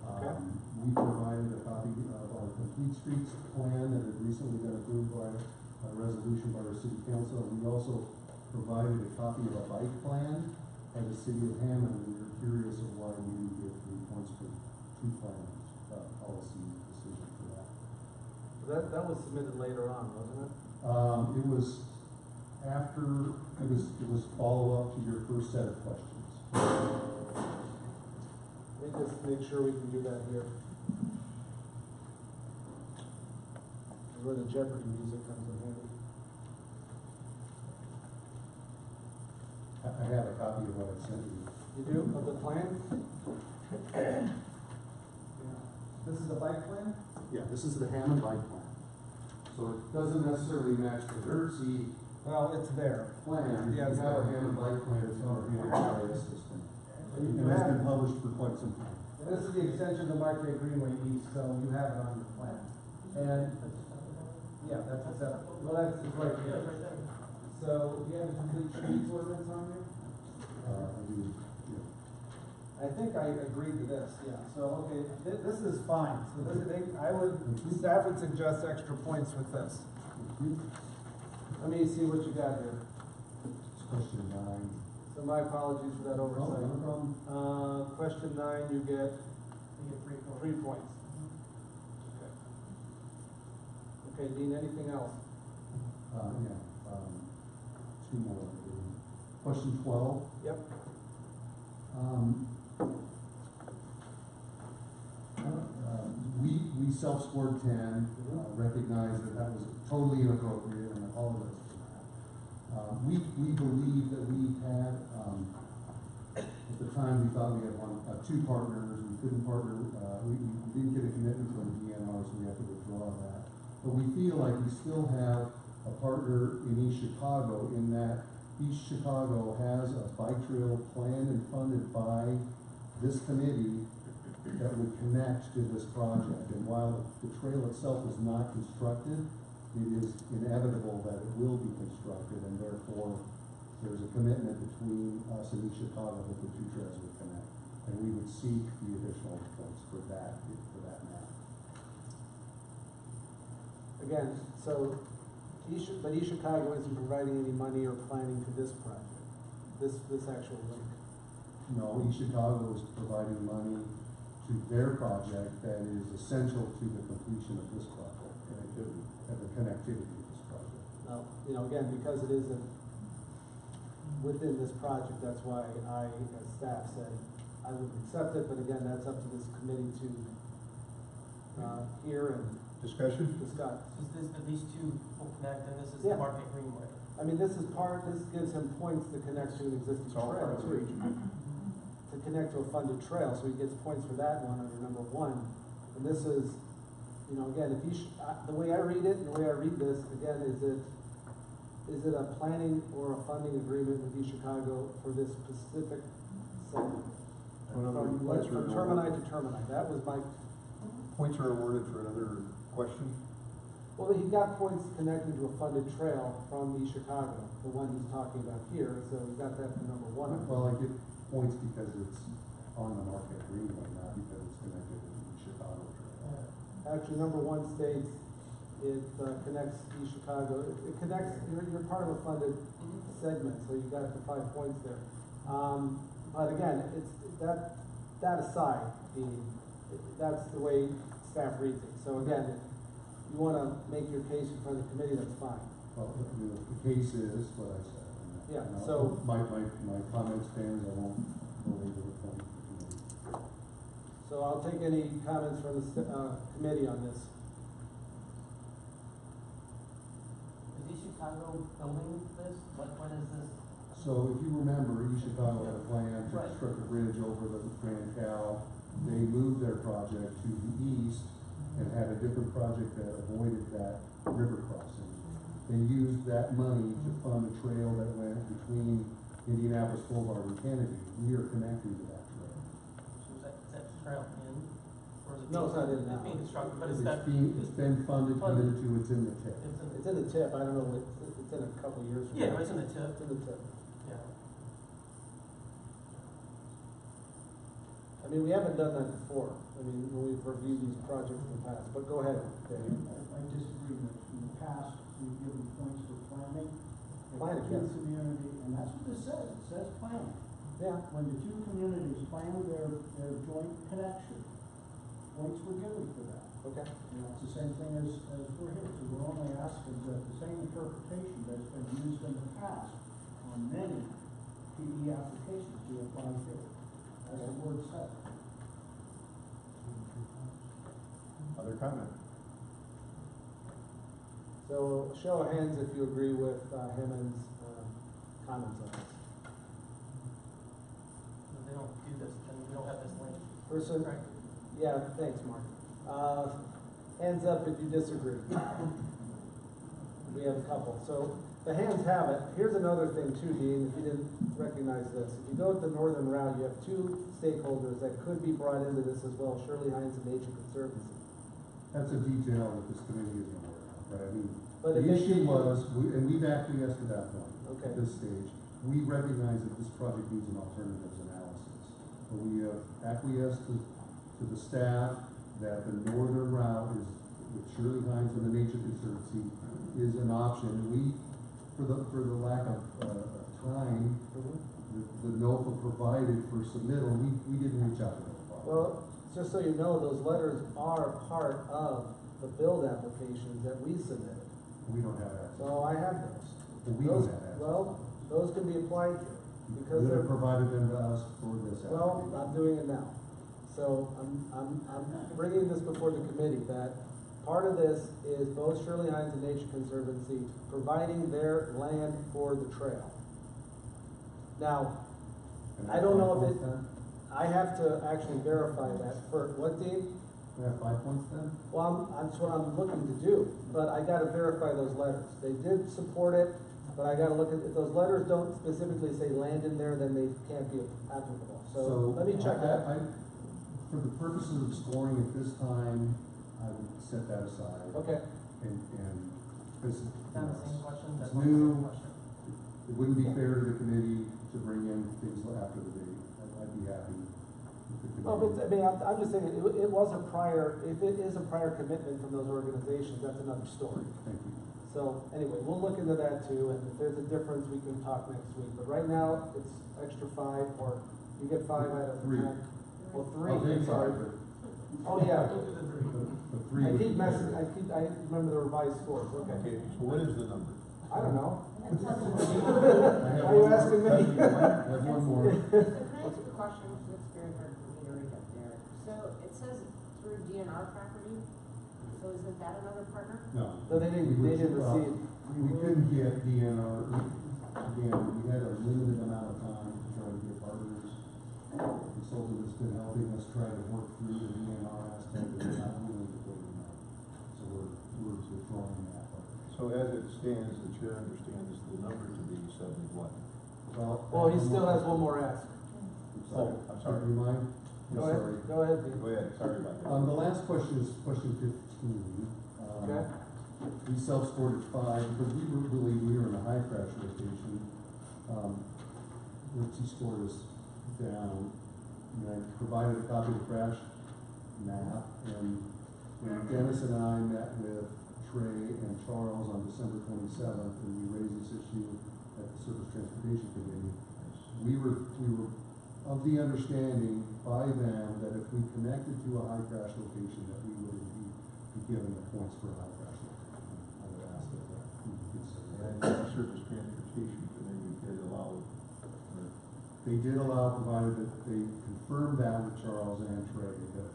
Okay. We provided a copy of our complete streets plan that had recently been approved by a resolution by our city council. We also provided a copy of a bike plan by the city of Hammond. We were curious of why we didn't get 3 points for 2 plans, policy decision for that. That was submitted later on, wasn't it? It was after, it was follow-up to your first set of questions. Let me just make sure we can do that here. Where the Jeopardy music comes in handy. I have a copy of what I sent you. You do, of the plan? This is the bike plan? Yeah, this is the Hammond bike plan. So it doesn't necessarily match the Nursery Well, it's there. plan. Yeah, We it's have a there. Hammond bike plan, it's on our Hammond GIS system. And it's been published for quite some time. This is the extension of Marquette Greenway East, so you have it on your plan. And, yeah, that's acceptable. Well, that's right here. So, do you have a complete streets ordinance on here? I do, yeah. I think I agreed to this, yeah. So, okay, this is fine. So staff would suggest extra points with this. Let me see what you got here. It's question 9. So my apologies for that oversight. No problem. Question 9, you get You get 3 points. 3 points. Okay. Okay, Dean, anything else? Yeah, 2 more. Question 12. Yep. We self-scored 10, recognized that was totally inappropriate, and apologize for that. We believe that we had, at the time, we thought we had 2 partners. We couldn't partner, we didn't get a commitment from the DNR, so we have to withdraw that. But we feel like we still have a partner in East Chicago, in that East Chicago has a bike trail planned and funded by this committee that would connect to this project. And while the trail itself is not constructed, it is inevitable that it will be constructed, and therefore there's a commitment between us and East Chicago that the 2 trails would connect. And we would seek the additional points for that map. Again, so East Chicago isn't providing any money or planning to this project, this actual link. No, East Chicago is providing money to their project that is essential to the completion of this project, connectivity, and the connectivity of this project. Now, again, because it isn't within this project, that's why I, as staff, said I would accept it, but again, that's up to this committee to hear and Discussion? discuss. These 2 will connect, and this is Yeah. the Market Greenway. I mean, this gives him points to connect to an existing It's all part trail of the too. region. To connect to a funded trail, so he gets points for that one under number 1. And this is, again, the way I read it, and the way I read this, again, is it a planning or a funding agreement with East Chicago for this specific segment? From termini to termini, that was my, Points are awarded for another question. well, he got points connecting to a funded trail from East Chicago, the one he's talking about here, so he got that for number 1. Well, I get points because it's on the Market Greenway, not because it's connected to the Chicago Trail. Actually, number 1 states it connects East Chicago. It connects, you're part of a funded segment, so you got the 5 points there. But again, it's that aside, that's the way staff reads it. So again, if you wanna make your case in front of the committee, that's fine. Well, the case is what I said. Yeah, And I'll- so- My comment stands, I won't belabor the point. So I'll take any comments from the, committee on this. Is East Chicago building this? When is this? So if you remember, East Chicago had a plan to Right. construct a bridge over the Grand Cal. They moved their project to the east and had a different project that avoided that river crossing. They used that money to fund a trail that went between Indianapolis Boulevard and Kennedy. We are connecting to that trail. So is that trail in? Or is it? No, it's not in now. It's being constructed, but it's got. It's been funded, committed to, it's in the tip. It's in the tip, I don't know, it's in a couple of years. from Yeah, now. it's in the tip. It's in the tip. Yeah. I mean, we haven't done that before, I mean, when we've reviewed these projects in the past, but go ahead, Dave. I disagree that in the past, we've given points for planning. Planning, To yes. the community, and that's what this says, it says planning. Yeah, When the two communities planned their joint connection, points were given for that. okay. And that's the same thing as we're here, so we're only asking that the same interpretation that's been used in the past on many PE applications be applied here, as the word said. Other comment? So, show of hands if you agree with, Hammond's, comments on this. If they don't do this, then we don't have this link. Person, Right. yeah, thanks, Mark. Hands up if you disagree. We have a couple. So the hands have it. Here's another thing too, Dean, if you didn't recognize this. If you go with the northern route, you have two stakeholders that could be brought into this as well, Shirley Hines and Nature Conservancy. That's a detail that this committee isn't aware of, right? I mean, But the if they issue keep- was, and we've acquiesced to that point, Okay. at this stage. We recognize that this project needs an alternatives analysis. But we have acquiesced to the staff that the northern route is, with Shirley Hines and the Nature Conservancy, is an option. We, for the lack of, time, the NOFA provided for submittal, we didn't reach out to them. Well, just so you know, those letters are part of the build applications that we submitted. We don't have access. So I have those. Well, we don't Those- have access. Well, those can be applied to, because We they're. have provided them to us for this Well, application. I'm doing it now. So I'm bringing this before the committee, that part of this is both Shirley Hines and Nature Conservancy providing their land for the trail. Now, Can I don't know if have it- 5 points I have to actually verify that for, what, Dean? then? Can I have 5 points then? Well, that's what I'm looking to do, but I gotta verify those letters. They did support it, but I gotta look at, if those letters don't specifically say land in there, then they can't be applicable. So let me check that. For the purposes of scoring at this time, I would set that aside. Okay, And, because, Is that the same question? it's That's one of the new. same question. It wouldn't be fair to the committee to bring in things after the date. I'd be happy if the well, but, I committee. mean, I'm just saying, it was a prior, if it is a prior commitment from those organizations, that's another story. Thank you. So, anyway, we'll look into that too, and if there's a difference, we can talk next week. But right now, it's extra 5, or you get 5 out of 3. 10. Well, 3, Okay, I'm sorry. but- Oh, yeah. but 3 I would keep be messing, fair. I remember the revised scores, okay. Okay, so what is the number? I don't know. I have Why are you one more. asking me? I have one more. So can I ask a question, it's very hard for me to read up there. So it says through DNR property, so isn't that another partner? No. No, they didn't Well, receive. We couldn't get DNR, again, we had a limited amount of time to try to get partners. Consultant has been helping us try to work through the DNR aspect, but we're not willing to put it in. So we're withdrawing that. So as it stands, the chair understands the number to be 71. Well, he still has one more ask. Oh, I'm sorry. Do you mind? I'm Go sorry. ahead, go ahead, Dean. Go ahead, sorry about that. The last question is question 15. Okay. We self-scored at 5 because we were in a high crash rotation. He scored us down. And I provided a copy of the crash map, and when Dennis and I met with Trey and Charles on December 27th, and we raised this issue at the Surface Transportation Committee, we were of the understanding by them that if we connected to a high crash location, that we would indeed be given the points for a high crash location. I would ask that we consider And that. surface transportation, but then you did allow, They did allow, provided that they confirmed that with Charles and Trey, that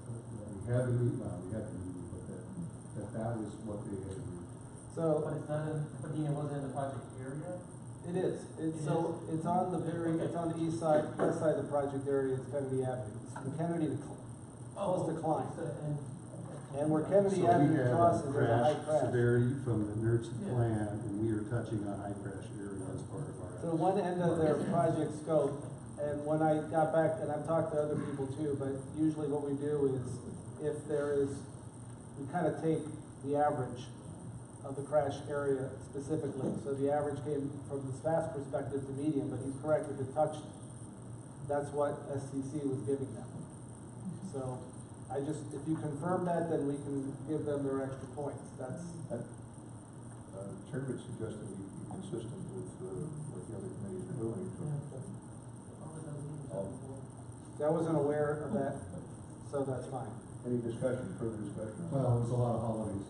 we had the meeting, but that was what they had agreed. But So, it's not in, Padina wasn't in the project area? it is, so, it's on the it's on the east side, west side of the project area, it's Kennedy Avenue. It's from Kennedy to, close to Klein. And where Kennedy So we Avenue had crosses, a there's a high crash crash. severity from the NERC Yeah. plan, and we are touching a high crash area as part of our. So one end of their project scope, and when I got back, and I've talked to other people too, but usually what we do is, if there is, we kind of take the average of the crash area specifically. So the average came from the staff's perspective to median, but he's correct, if it touched, that's what SCC was giving them. So I just, if you confirm that, then we can give them their extra points. That's, Chairman suggested we be consistent with what the other committees are doing. I wasn't aware of that, so that's fine. Any discussion, further discussion? Well, it was a lot of holidays,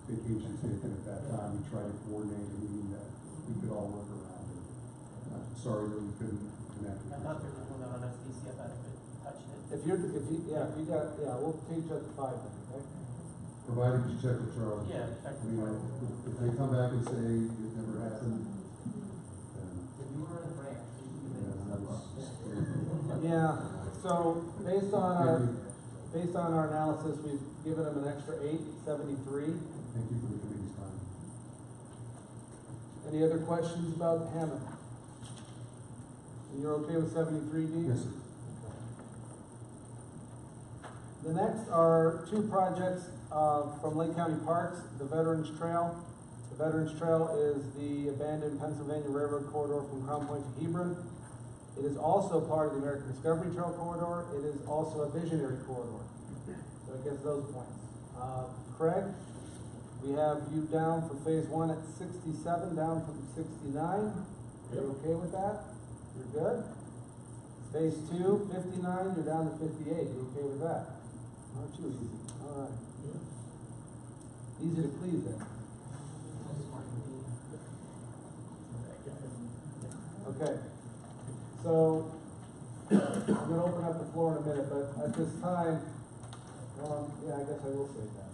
vacations taken at that time. We tried to coordinate a meeting that we could all work around. And I'm sorry that we couldn't connect. I thought there was one on SDC, I thought I could touch it. If you got, we'll take you up to 5 then, okay? Provided you check with Charles. Yeah, check with You know, Charles. if they come back and say it never happened, then, If you were in the branch, that was. Yeah, so based on our analysis, we've given them an extra 873. Thank you for the committee's time. Any other questions about Hammond? And you're okay with 73, Dean? Yes, sir. The next are 2 projects from Lake County Parks, the Veterans Trail. The Veterans Trail is the abandoned Pennsylvania Railroad corridor from Crown Point to Hebron. It is also part of the American Discovery Trail corridor. It is also a visionary corridor. So it gets those points. Craig, we have you down for phase 1 at 67, down from 69. You're okay with that? You're good? Phase 2, 59, you're down to 58. You okay with that? Aren't you easy? All right. Easy to please then. Okay. So, I'm gonna open up the floor in a minute, but at this time, I guess I will say that.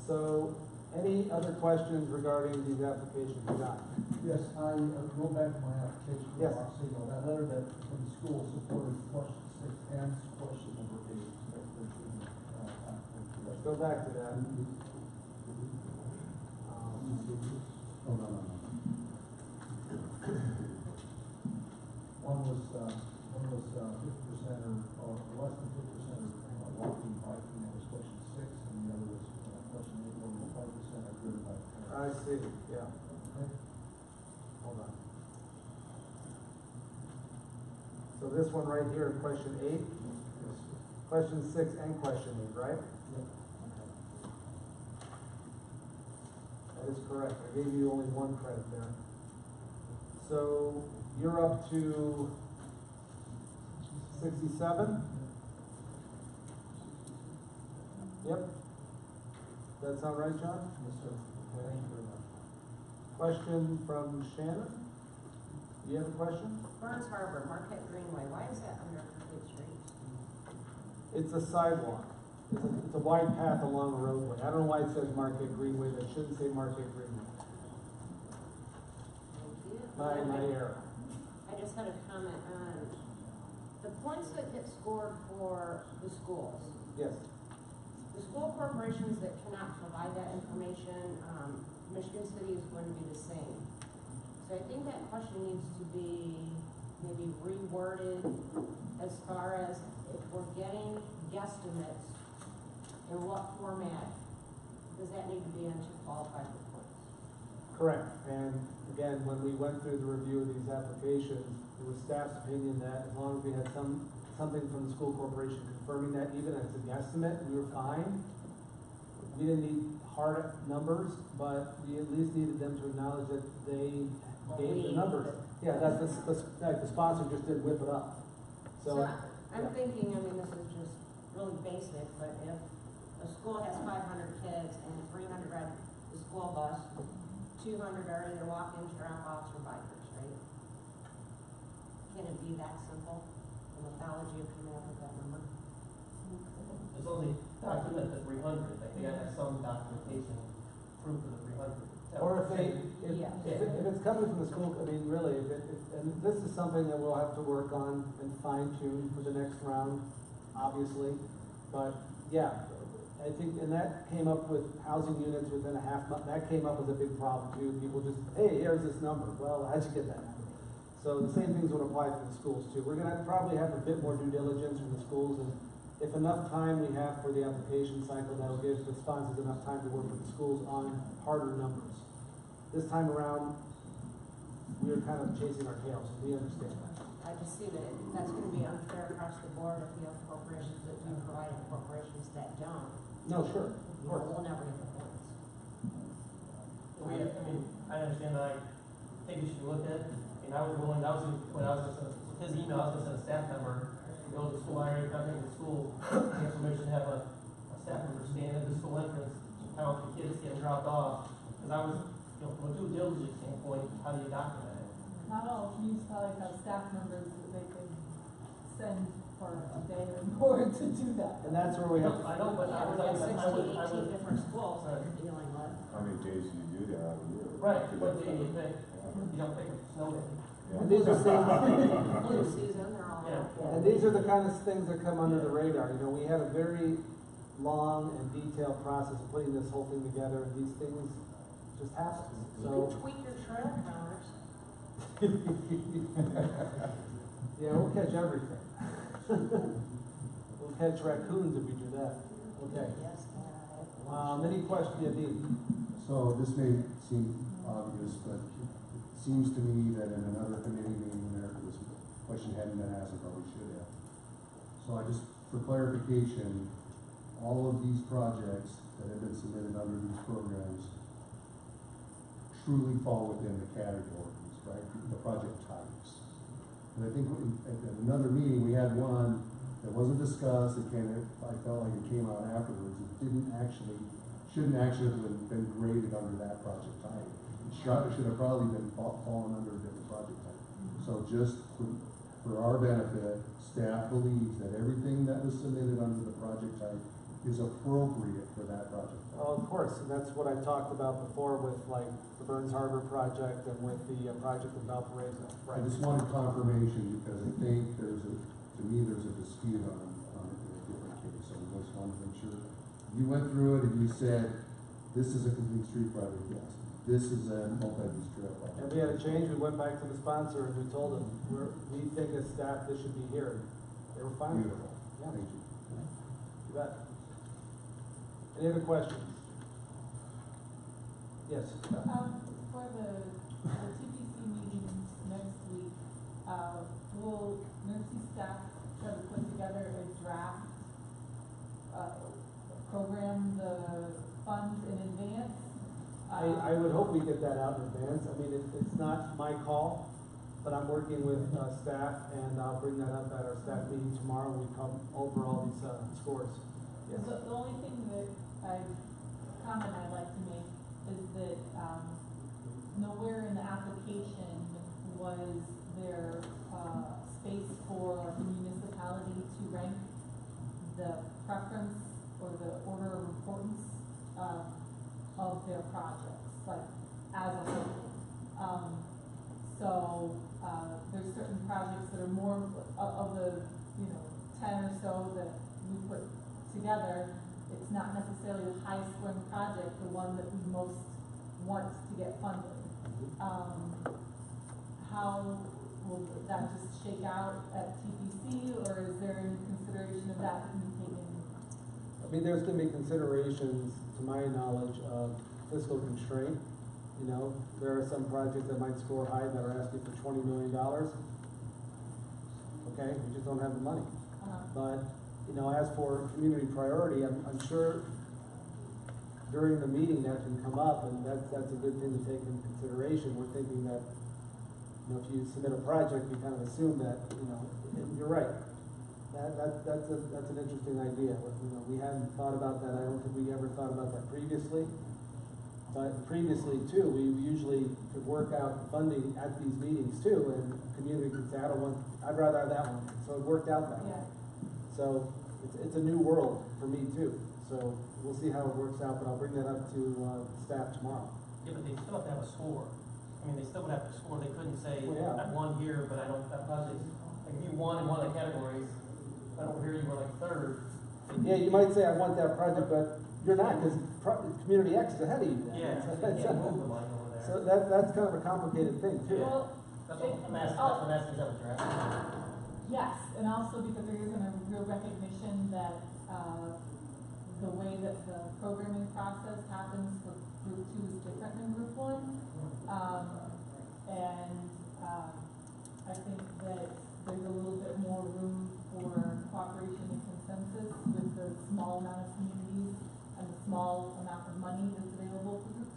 So, any other questions regarding these applications? John? Yes, I go back to my application for Yes. Oxego, that letter that from the school supported question 6 and question number 8. Let's go back to that. Oh, no. One was 50% or less than 50% of walking, biking, that was question 6, and the other was question 8, where 5% are driven by cars. I see, yeah. Okay. Hold on. So this one right here, question 8, question 6 and question 8, right? Yep. That is correct. I gave you only 1 credit there. So you're up to 67? Yep. Does that sound right, John? Yes, sir. Okay, thank you very much. Question from Shannon? Do you have a question? Burns Harbor, Marquette Greenway, why is that under complete street? It's a sidewalk. It's a wide path along a roadway. I don't know why it says Marquette Greenway, that shouldn't say Marquette Greenway. My error. I just had a comment on the points that get scored for the schools. Yes. The school corporations that cannot provide that information, Michigan City is going to be the same. So I think that question needs to be maybe reworded as far as if we're getting guesstimates, in what format does that need to be in to qualify for points? Correct. And again, when we went through the review of these applications, it was staff's opinion that as long as we had something from the school corporation confirming that, even as a guesstimate, we were fine. We didn't need hard numbers, but we at least needed them to acknowledge that they gave the numbers. Yeah, that's the sponsor just didn't whip it up. So I'm thinking, I mean, this is just really basic, but if a school has 500 kids and 300 ride the school bus, 200 are either walk-ins, drop-offs, or bikers, right? Can it be that simple? The mythology of coming up with that number? As long as they document the 300, like they gotta have some documentation, proof of the 300. Or if Yeah. if it's coming from the school, I mean, really, and this is something that we'll have to work on and fine tune for the next round, obviously. But, yeah, I think, and that came up with housing units within a half month, that came up as a big problem too. People just, hey, here's this number. Well, how'd you get that number? So the same things would apply for the schools too. We're gonna probably have a bit more due diligence from the schools, and if enough time we have for the application cycle, that'll give the sponsors enough time to work with the schools on harder numbers. This time around, we are kind of chasing our tails, and we understand that. I just see that that's gonna be unfair across the board if you have corporations that do provide and corporations that don't. No, sure, of You know, course. we'll never get the points. I mean, I understand, I think you should look at it, and I was willing, that was when I was just, his email, I was gonna send a staff member, to go to the school, I already contacted the school, get permission to have a staff member stand at the school entrance, to count the kids getting dropped off, because I was, you know, from a due diligence standpoint, how do you document it? Not all municipalities have staff members that they can send for a day or more to do that. And that's where we have to. I know, but Yeah, I we have was, 16, 18 different schools that you're dealing with. How many days do you do that out of the year? right, what day you pick, you don't pick a snow day. And these are things, Blue season, they're all. Yeah. and these are the kind of things that come under the radar. You know, we had a very long and detailed process of putting this whole thing together, and these things just happen. You So, can tweak your trail counters. yeah, we'll catch everything. We'll catch raccoons if we do that. Okay. Yes, Any questions, yeah, Dean? So this may seem obvious, but it seems to me that in another committee meeting there, this question hadn't been asked and probably should have. So I just, for clarification, all of these projects that have been submitted under these programs truly fall within the categories, right? The project types. And I think at another meeting, we had one that wasn't discussed, I felt like it came out afterwards, it shouldn't actually have been graded under that project type. It should have probably been fallen under a different project type. So just for our benefit, staff believes that everything that was submitted under the project type is appropriate for that project. Oh, of course, and that's what I talked about before with like the Burns Harbor project and with the project in Valparaiso. I just wanted confirmation because I think there's a dispute on it in a different case, so I just wanted to make sure. You went through it and you said, this is a complete street project, yes. This is a multi-use trail project. And we had a change, we went back to the sponsor and we told them, we think as staff, this should be here. They were fine with it. Beautiful. Yeah. Thank you. You bet. Any other questions? Yes. For the TPC meetings next week, will Mercy staff try to put together a draft, program the funds in advance? I would hope we get that out in advance. I mean, it's not my call, but I'm working with, staff and I'll bring that up at our staff meeting tomorrow when we come over all these, scores. Yes. The only thing that comment I'd like to make is that, nowhere in the application was there, space for the municipality to rank the preference or the order of importance, of their projects, like, as a whole. There's certain projects that are more of the, 10 or so that we put together, it's not necessarily the highest scoring project, the one that we most want to get funded. How will that just shake out at TPC, or is there any consideration of that that can be taken? I mean, there's gonna be considerations, to my knowledge, of fiscal constraint. You know, there are some projects that might score high that are asking for $20 million. Okay, we just don't have the money. But, as for community priority, I'm sure during the meeting that can come up, and that's a good thing to take into consideration. We're thinking that You know, if you submit a project, you kind of assume that, you know, and you're right. That's an interesting idea. You know, we hadn't thought about that. I don't think we ever thought about that previously. But previously too, we usually could work out funding at these meetings too, and the community could say, I'd rather have that one. So it worked out that way. Yeah. So it's a new world for me too. So we'll see how it works out, but I'll bring that up to staff tomorrow. Yeah, but they still have to have a score. I mean, they still would have to score. They couldn't say, Well, yeah. I won here, but I don't have projects. Like if you won in one of the categories, but over here you were like third. Yeah, you might say I want that project, but you're not, because Community X is ahead of you then. Yeah, so you can't move the line over there. So that's kind of a complicated thing too. Well, That's what I'm asking, that's what I'm asking, is that what you're asking? yes, and also because there isn't a real recognition that, the way that the programming process happens for group 2 is different than group 1. I think that there's a little bit more room for cooperation and consensus with the small amount of communities and the small amount of money that's available for group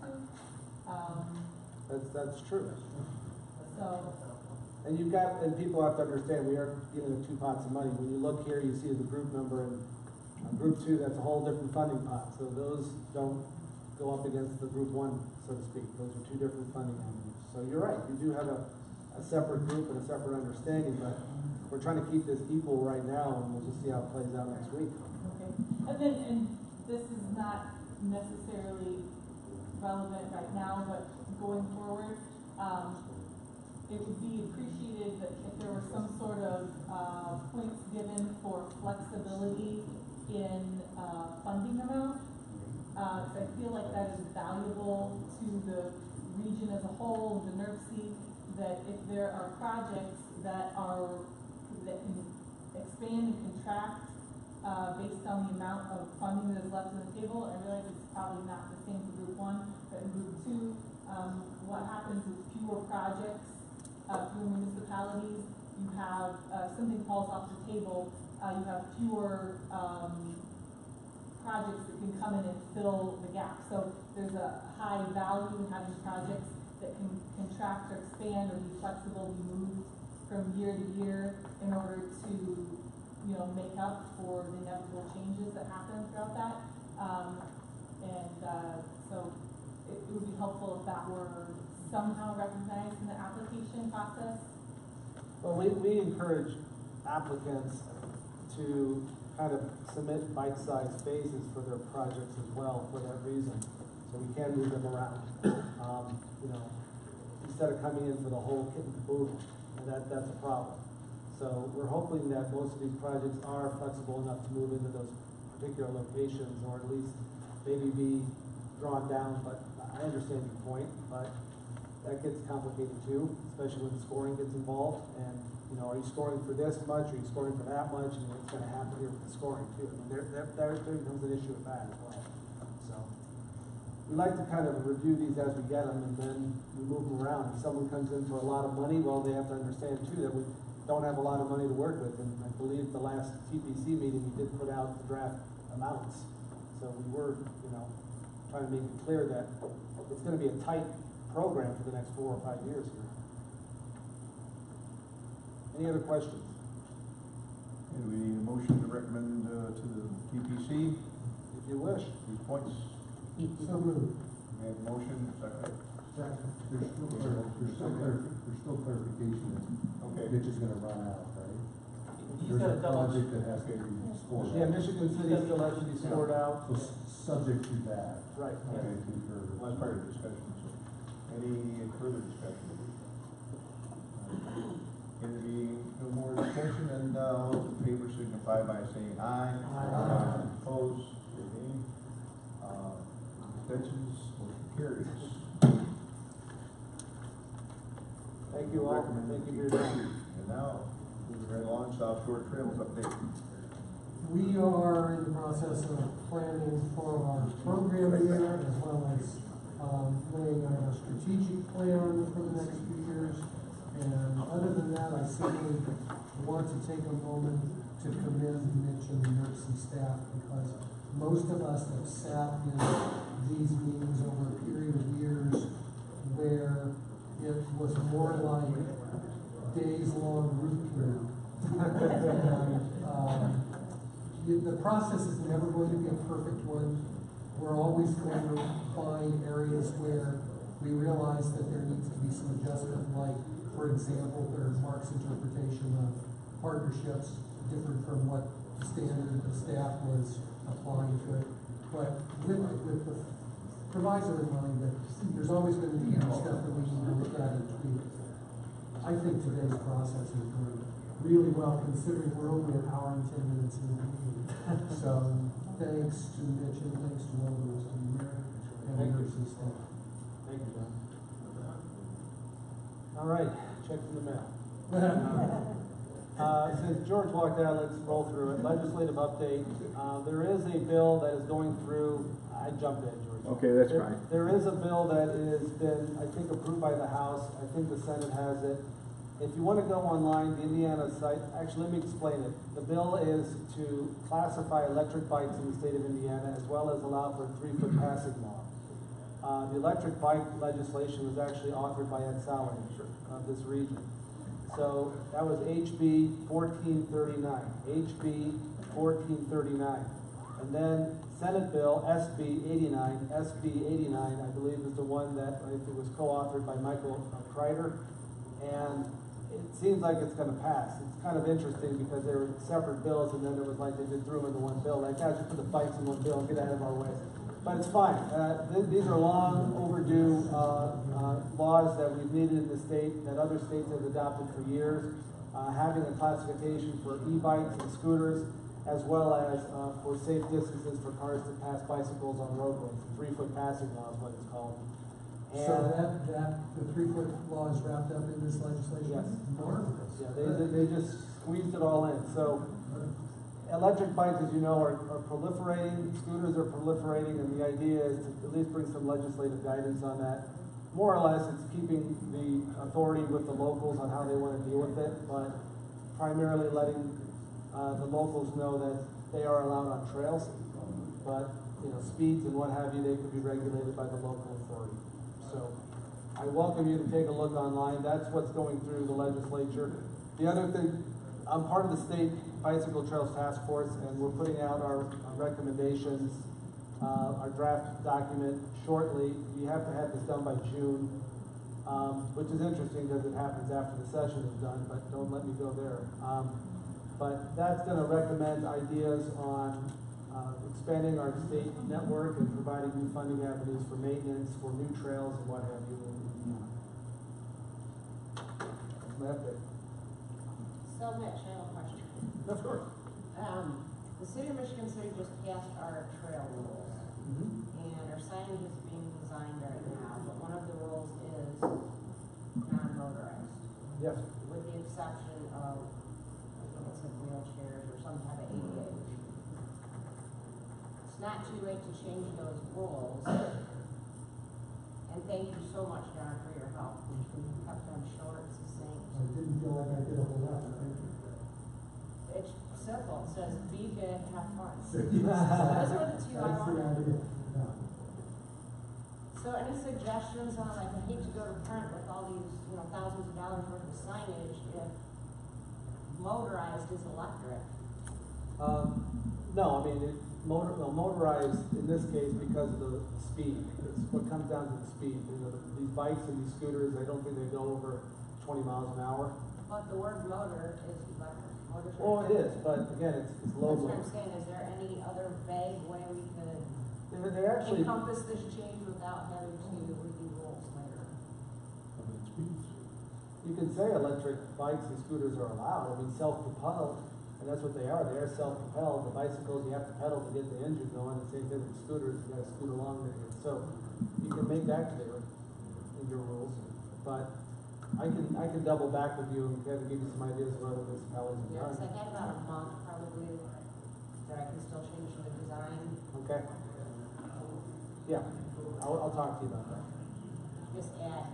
2. That's true. So, And you've got, and people have to understand, we are dealing with two pots of money. When you look here, you see the group number, and group 2, that's a whole different funding pot. So those don't go up against the group 1, so to speak. Those are two different funding avenues. So you're right, you do have a separate group and a separate understanding, but we're trying to keep this equal right now, and we'll just see how it plays out next week. okay. And then, and this is not necessarily relevant right now, but going forward, it would be appreciated that if there were some sort of points given for flexibility in funding amount. I feel like that is valuable to the region as a whole, the NERC, that if there are projects that can expand and contract based on the amount of funding that is left on the table. I realize it's probably not the same for group 1, but in group 2, what happens with fewer projects through municipalities, you have something falls off the table, you have fewer projects that can come in and fill the gap. So there's a high value in having projects that can contract or expand or be flexible, be moved from year to year in order to, you know, make up for the inevitable changes that happen throughout that. So it would be helpful if that were somehow recognized in the application process. Well, we encourage applicants to kind of submit bite-sized phases for their projects as well for that reason, so we can move them around. You know, instead of coming in for the whole kit and caboodle, and that's a problem. So we're hoping that most of these projects are flexible enough to move into those particular locations, or at least maybe be drawn down. But I understand your point, but that gets complicated too, especially when scoring gets involved. And you know, are you scoring for this much? Are you scoring for that much? And what's going to happen here with the scoring too? I mean, there becomes an issue with that as well. So we like to kind of review these as we get them, and then we move them around. If someone comes in for a lot of money, well, they have to understand too that we don't have a lot of money to work with. And I believe the last TPC meeting we did put out the draft amounts. So we were, you know, trying to make it clear that it's going to be a tight program for the next 4 or 5 years here. Any other questions? And we need a motion to recommend to the TPC If you wish. these points. So moved. We have a motion, second. There's still clarification Okay. that Mitch is gonna run out, right? You just There's gotta a double. project that has to be scored. Yeah, Michigan City still has to be scored out. So subject to that. Right. Okay, concur. Well, that's part of the discussion, so. Any further discussion? Can there be no more discussion, and all those in favor signify by saying aye. Aye. Opposed, abstained, abstentions, motion carries. Thank you all. Thank you for your time. And now, moving right along, South Shore Trails update. We are in the process of planning for our program year, as well as laying out a strategic plan for the next few years. And other than that, I simply want to take a moment to commend Mitch and the NERC staff, because most of us have sat in these meetings over a period of years where it was more like days-long route through. The process is never going to be a perfect one. We're always going to find areas where we realize that there needs to be some adjustment, like, for example, there's Mark's interpretation of partnerships, different from what the standard the staff was applying to it. But with the proviso in mind that there's always going to be stuff that we need to look at and tweak. I think today's process is going really well, considering we're only an hour and 10 minutes in the meeting. So, thanks to Mitch and thanks to all those and nurses staff. Thank you, John. All right, check in the mail. Since George walked out, let's roll through it. Legislative update. There is a bill that is going through, I jumped in, George. Okay, that's fine. There is a bill that has been, I think, approved by the House. I think the Senate has it. If you want to go online, the Indiana site, actually, let me explain it. The bill is to classify electric bikes in the state of Indiana, as well as allow for a 3-foot passing law. The electric bike legislation was actually authored by Ed Sauer of this region. So that was HB 1439, HB 1439. And then Senate Bill SB 89, SB 89, I believe is the one that I think was co-authored by Michael Kreider. And it seems like it's going to pass. It's kind of interesting because they were separate bills, and then it was like they just threw them into one bill. Like, guys, just put the bikes in one bill and get out of our way. But it's fine. These are long overdue laws that we've needed in the state, that other states have adopted for years. Having a classification for e-bikes and scooters, as well as for safe distances for cars to pass bicycles on roadways. 3-foot passing law is what it's called. And So the 3-foot law is wrapped up in this legislation? Yes. Marvelous. Yeah, they just squeezed it all in. So electric bikes, as you know, are proliferating, scooters are proliferating, and the idea is to at least bring some legislative guidance on that. More or less, it's keeping the authority with the locals on how they want to deal with it, but primarily letting the locals know that they are allowed on trails, but speeds and what have you, they could be regulated by the local authority. So I welcome you to take a look online. That's what's going through the legislature. The other thing, I'm part of the State Bicycle Trails Task Force, and we're putting out our recommendations, our draft document shortly. We have to have this done by June, which is interesting because it happens after the session is done, but don't let me go there. But that's going to recommend ideas on expanding our state network and providing new funding avenues for maintenance, for new trails and what have you. That's my update. So Mitch, I have a question. Of course. The city of Michigan City just passed our trail rules. And our signage is being designed right now, but one of the rules is non-motorized. Yes. With the exception of, I think it's like wheelchairs or some type of ADA. It's not too late to change those rules. And thank you so much, John, for your help. You kept them short, succinct. I didn't feel like I did a whole lot, thank you. It's simple. It says, be good, have fun. Yes. Those are the two I That's the wanted. idea. Yeah. So any suggestions on, like, I hate to go to print with all these, thousands of dollars worth of signage if motorized is electric? No, I mean, motorized in this case because of the speed. It's what comes down to the speed. These bikes and these scooters, I don't think they go over 20 miles an hour. But the word motor is electric. Motors are Well, it is, electric. but again, it's That's local. what I'm saying. Is there any other vague way we could They actually, encompass this change without having to review rules later? you can say electric bikes and scooters are allowed. I mean, self-propelled, and that's what they are. They are self-propelled. The bicycles, you have to pedal to get the engine going. The same thing with scooters, you gotta scoot along there. So you can make that clear in your rules. But I can double back with you and kind of give you some ideas of other municipalities. Yeah, because I got about a month probably that I can still change the design. Okay. Yeah, I'll talk to you about that. Just add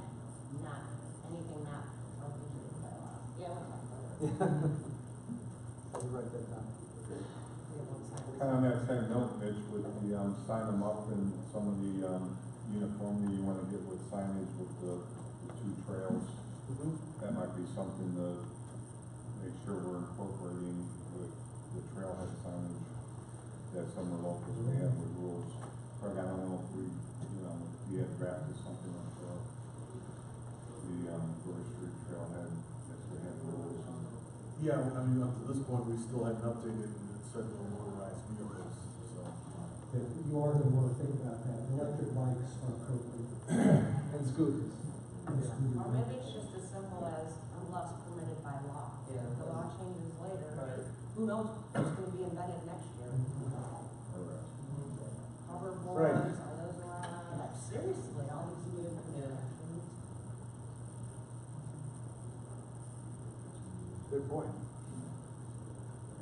not, anything not broken to the bylaw. Yeah, we'll talk about it. Let me write that down. Kind of on that same note, Mitch, with the, sign them up and some of the, uniformity you wanna get with signage with the 2 trails. That might be something to make sure we're incorporating with the trailhead signage that some of the locals may have with rules. Craig, I don't know if we, if you had drafted something like the Burr Street trailhead, that we have rules. Yeah, I mean, up to this point, we still haven't updated and said no motorized vehicles, so. You are gonna wanna think about that, electric bikes are appropriate. And scooters. Or maybe it's just as simple as unless permitted by law. Yeah. If the law changes later, Right. who knows what's gonna be embedded next year? Hoverboards, Right. are those allowed? Like, seriously, all these new contractions. Good point.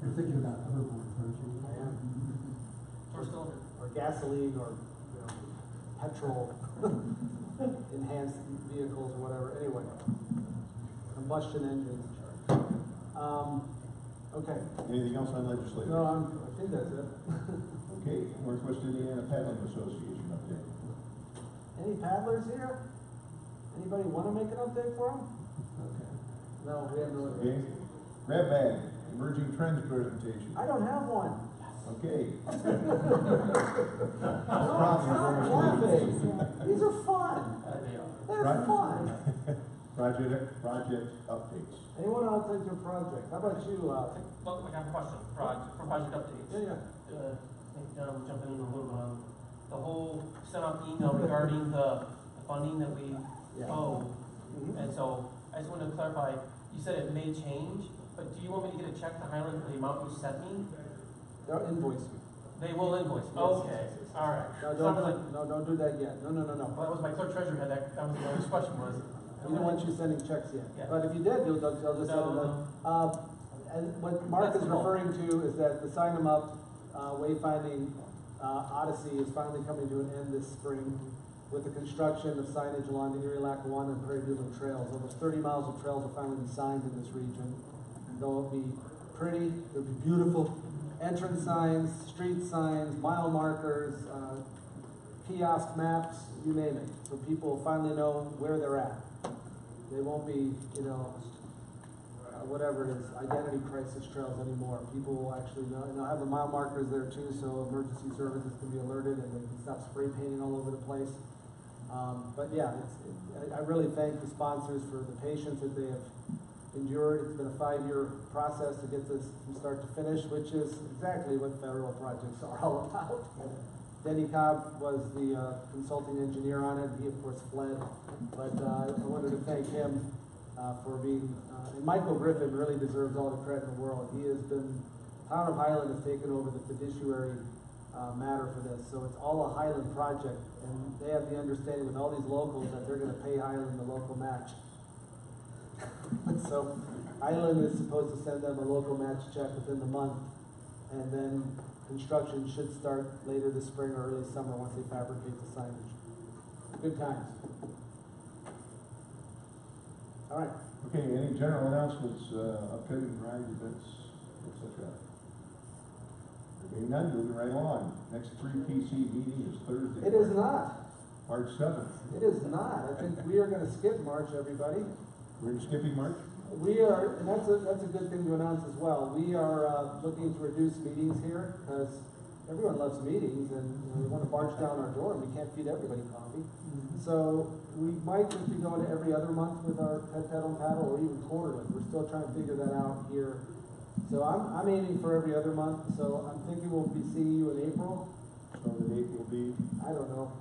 You're thinking about hoverboards, aren't you? I am. We're still, Or gasoline or, petrol enhanced vehicles or whatever, anyway. Combustion engines. Okay. Anything else on legislation? No, I think that's it. Okay, Northwest Indiana Paddling Association update. Any paddlers here? Anybody wanna make an update for them? Okay. No, we have no. Okay, grab bag, emerging trends presentation. I don't have one. Okay. Stop laughing. These are fun. They're fun. Project updates. Anyone else think their project? How about you, well, I got a question, for project updates. Yeah. I think John was jumping in a little bit on the whole, sent out the email regarding the funding that we Yeah. owe. Mhm. And so, I just wanted to clarify, you said it may change, but do you want me to get a check to Highland for the amount you sent me? They'll invoice you. They will invoice, Yes. okay, all right. No, So I was like, don't do that yet. No. well, that was my clerk treasurer had that was my next question was. We don't want you sending checks yet. Yeah. But if you did, they'll just send No, them. And what Mark That's is the goal. referring to is that the Sign 'em Up Wayfinding Odyssey is finally coming to an end this spring with the construction of signage along the Erie, Lackawanna, and Prairie View trails. Almost 30 miles of trails will finally be signed in this region. They'll be pretty, they'll be beautiful. Entrance signs, street signs, mile markers, kiosk maps, you name it. So people finally know where they're at. They won't be, whatever it is, identity crisis trails anymore. People will actually know, and they'll have the mile markers there too, so emergency services can be alerted and they can stop spray painting all over the place. But yeah, I really thank the sponsors for the patience that they have endured. It's been a 5-year process to get this from start to finish, which is exactly what federal projects are all about. Denny Cobb was the consulting engineer on it. He, of course, fled. But I wanted to thank him for being, and Michael Griffin really deserves all the credit in the world. He has been, Town of Highland has taken over the fiduciary matter for this. So it's all a Highland project. And they have the understanding with all these locals that they're going to pay Highland the local match. So Highland is supposed to send them a local match check within the month. And then construction should start later this spring or early summer once they fabricate the signage. Good times. All right. Okay, any general announcements, upcoming rides, events, etc.? Okay, none, moving right along. Next 3PC meeting is Thursday. It is not. March 7th. It is not. I think we are going to skip March, everybody. We're skipping March? We are, and that's a good thing to announce as well. We are looking to reduce meetings here because everyone loves meetings and we want to barge down our door and we can't feed everybody coffee. So we might just be going to every other month with our pet pedal and paddle or even quarterly. We're still trying to figure that out here. So I'm aiming for every other month. So I'm thinking we'll be seeing you in April. So the date will be? I don't know.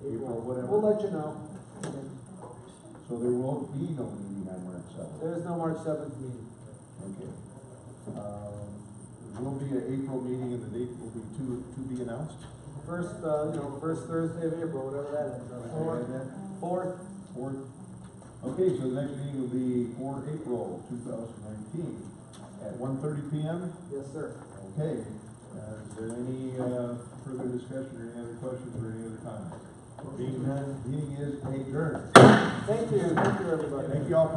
April, whatever. We'll let you know. So there won't be no meeting on March 7th? There is no March 7th meeting. Okay. There will be an April meeting and the date will be to be announced? First Thursday of April, whatever that is. Fourth. Okay, so the next meeting will be 4 April 2019 at 1:30 p.m.? Yes, sir. Okay. Is there any further discussion or any other questions or any other comments? Being none, meeting is adjourned. Thank you, everybody. Thank you all for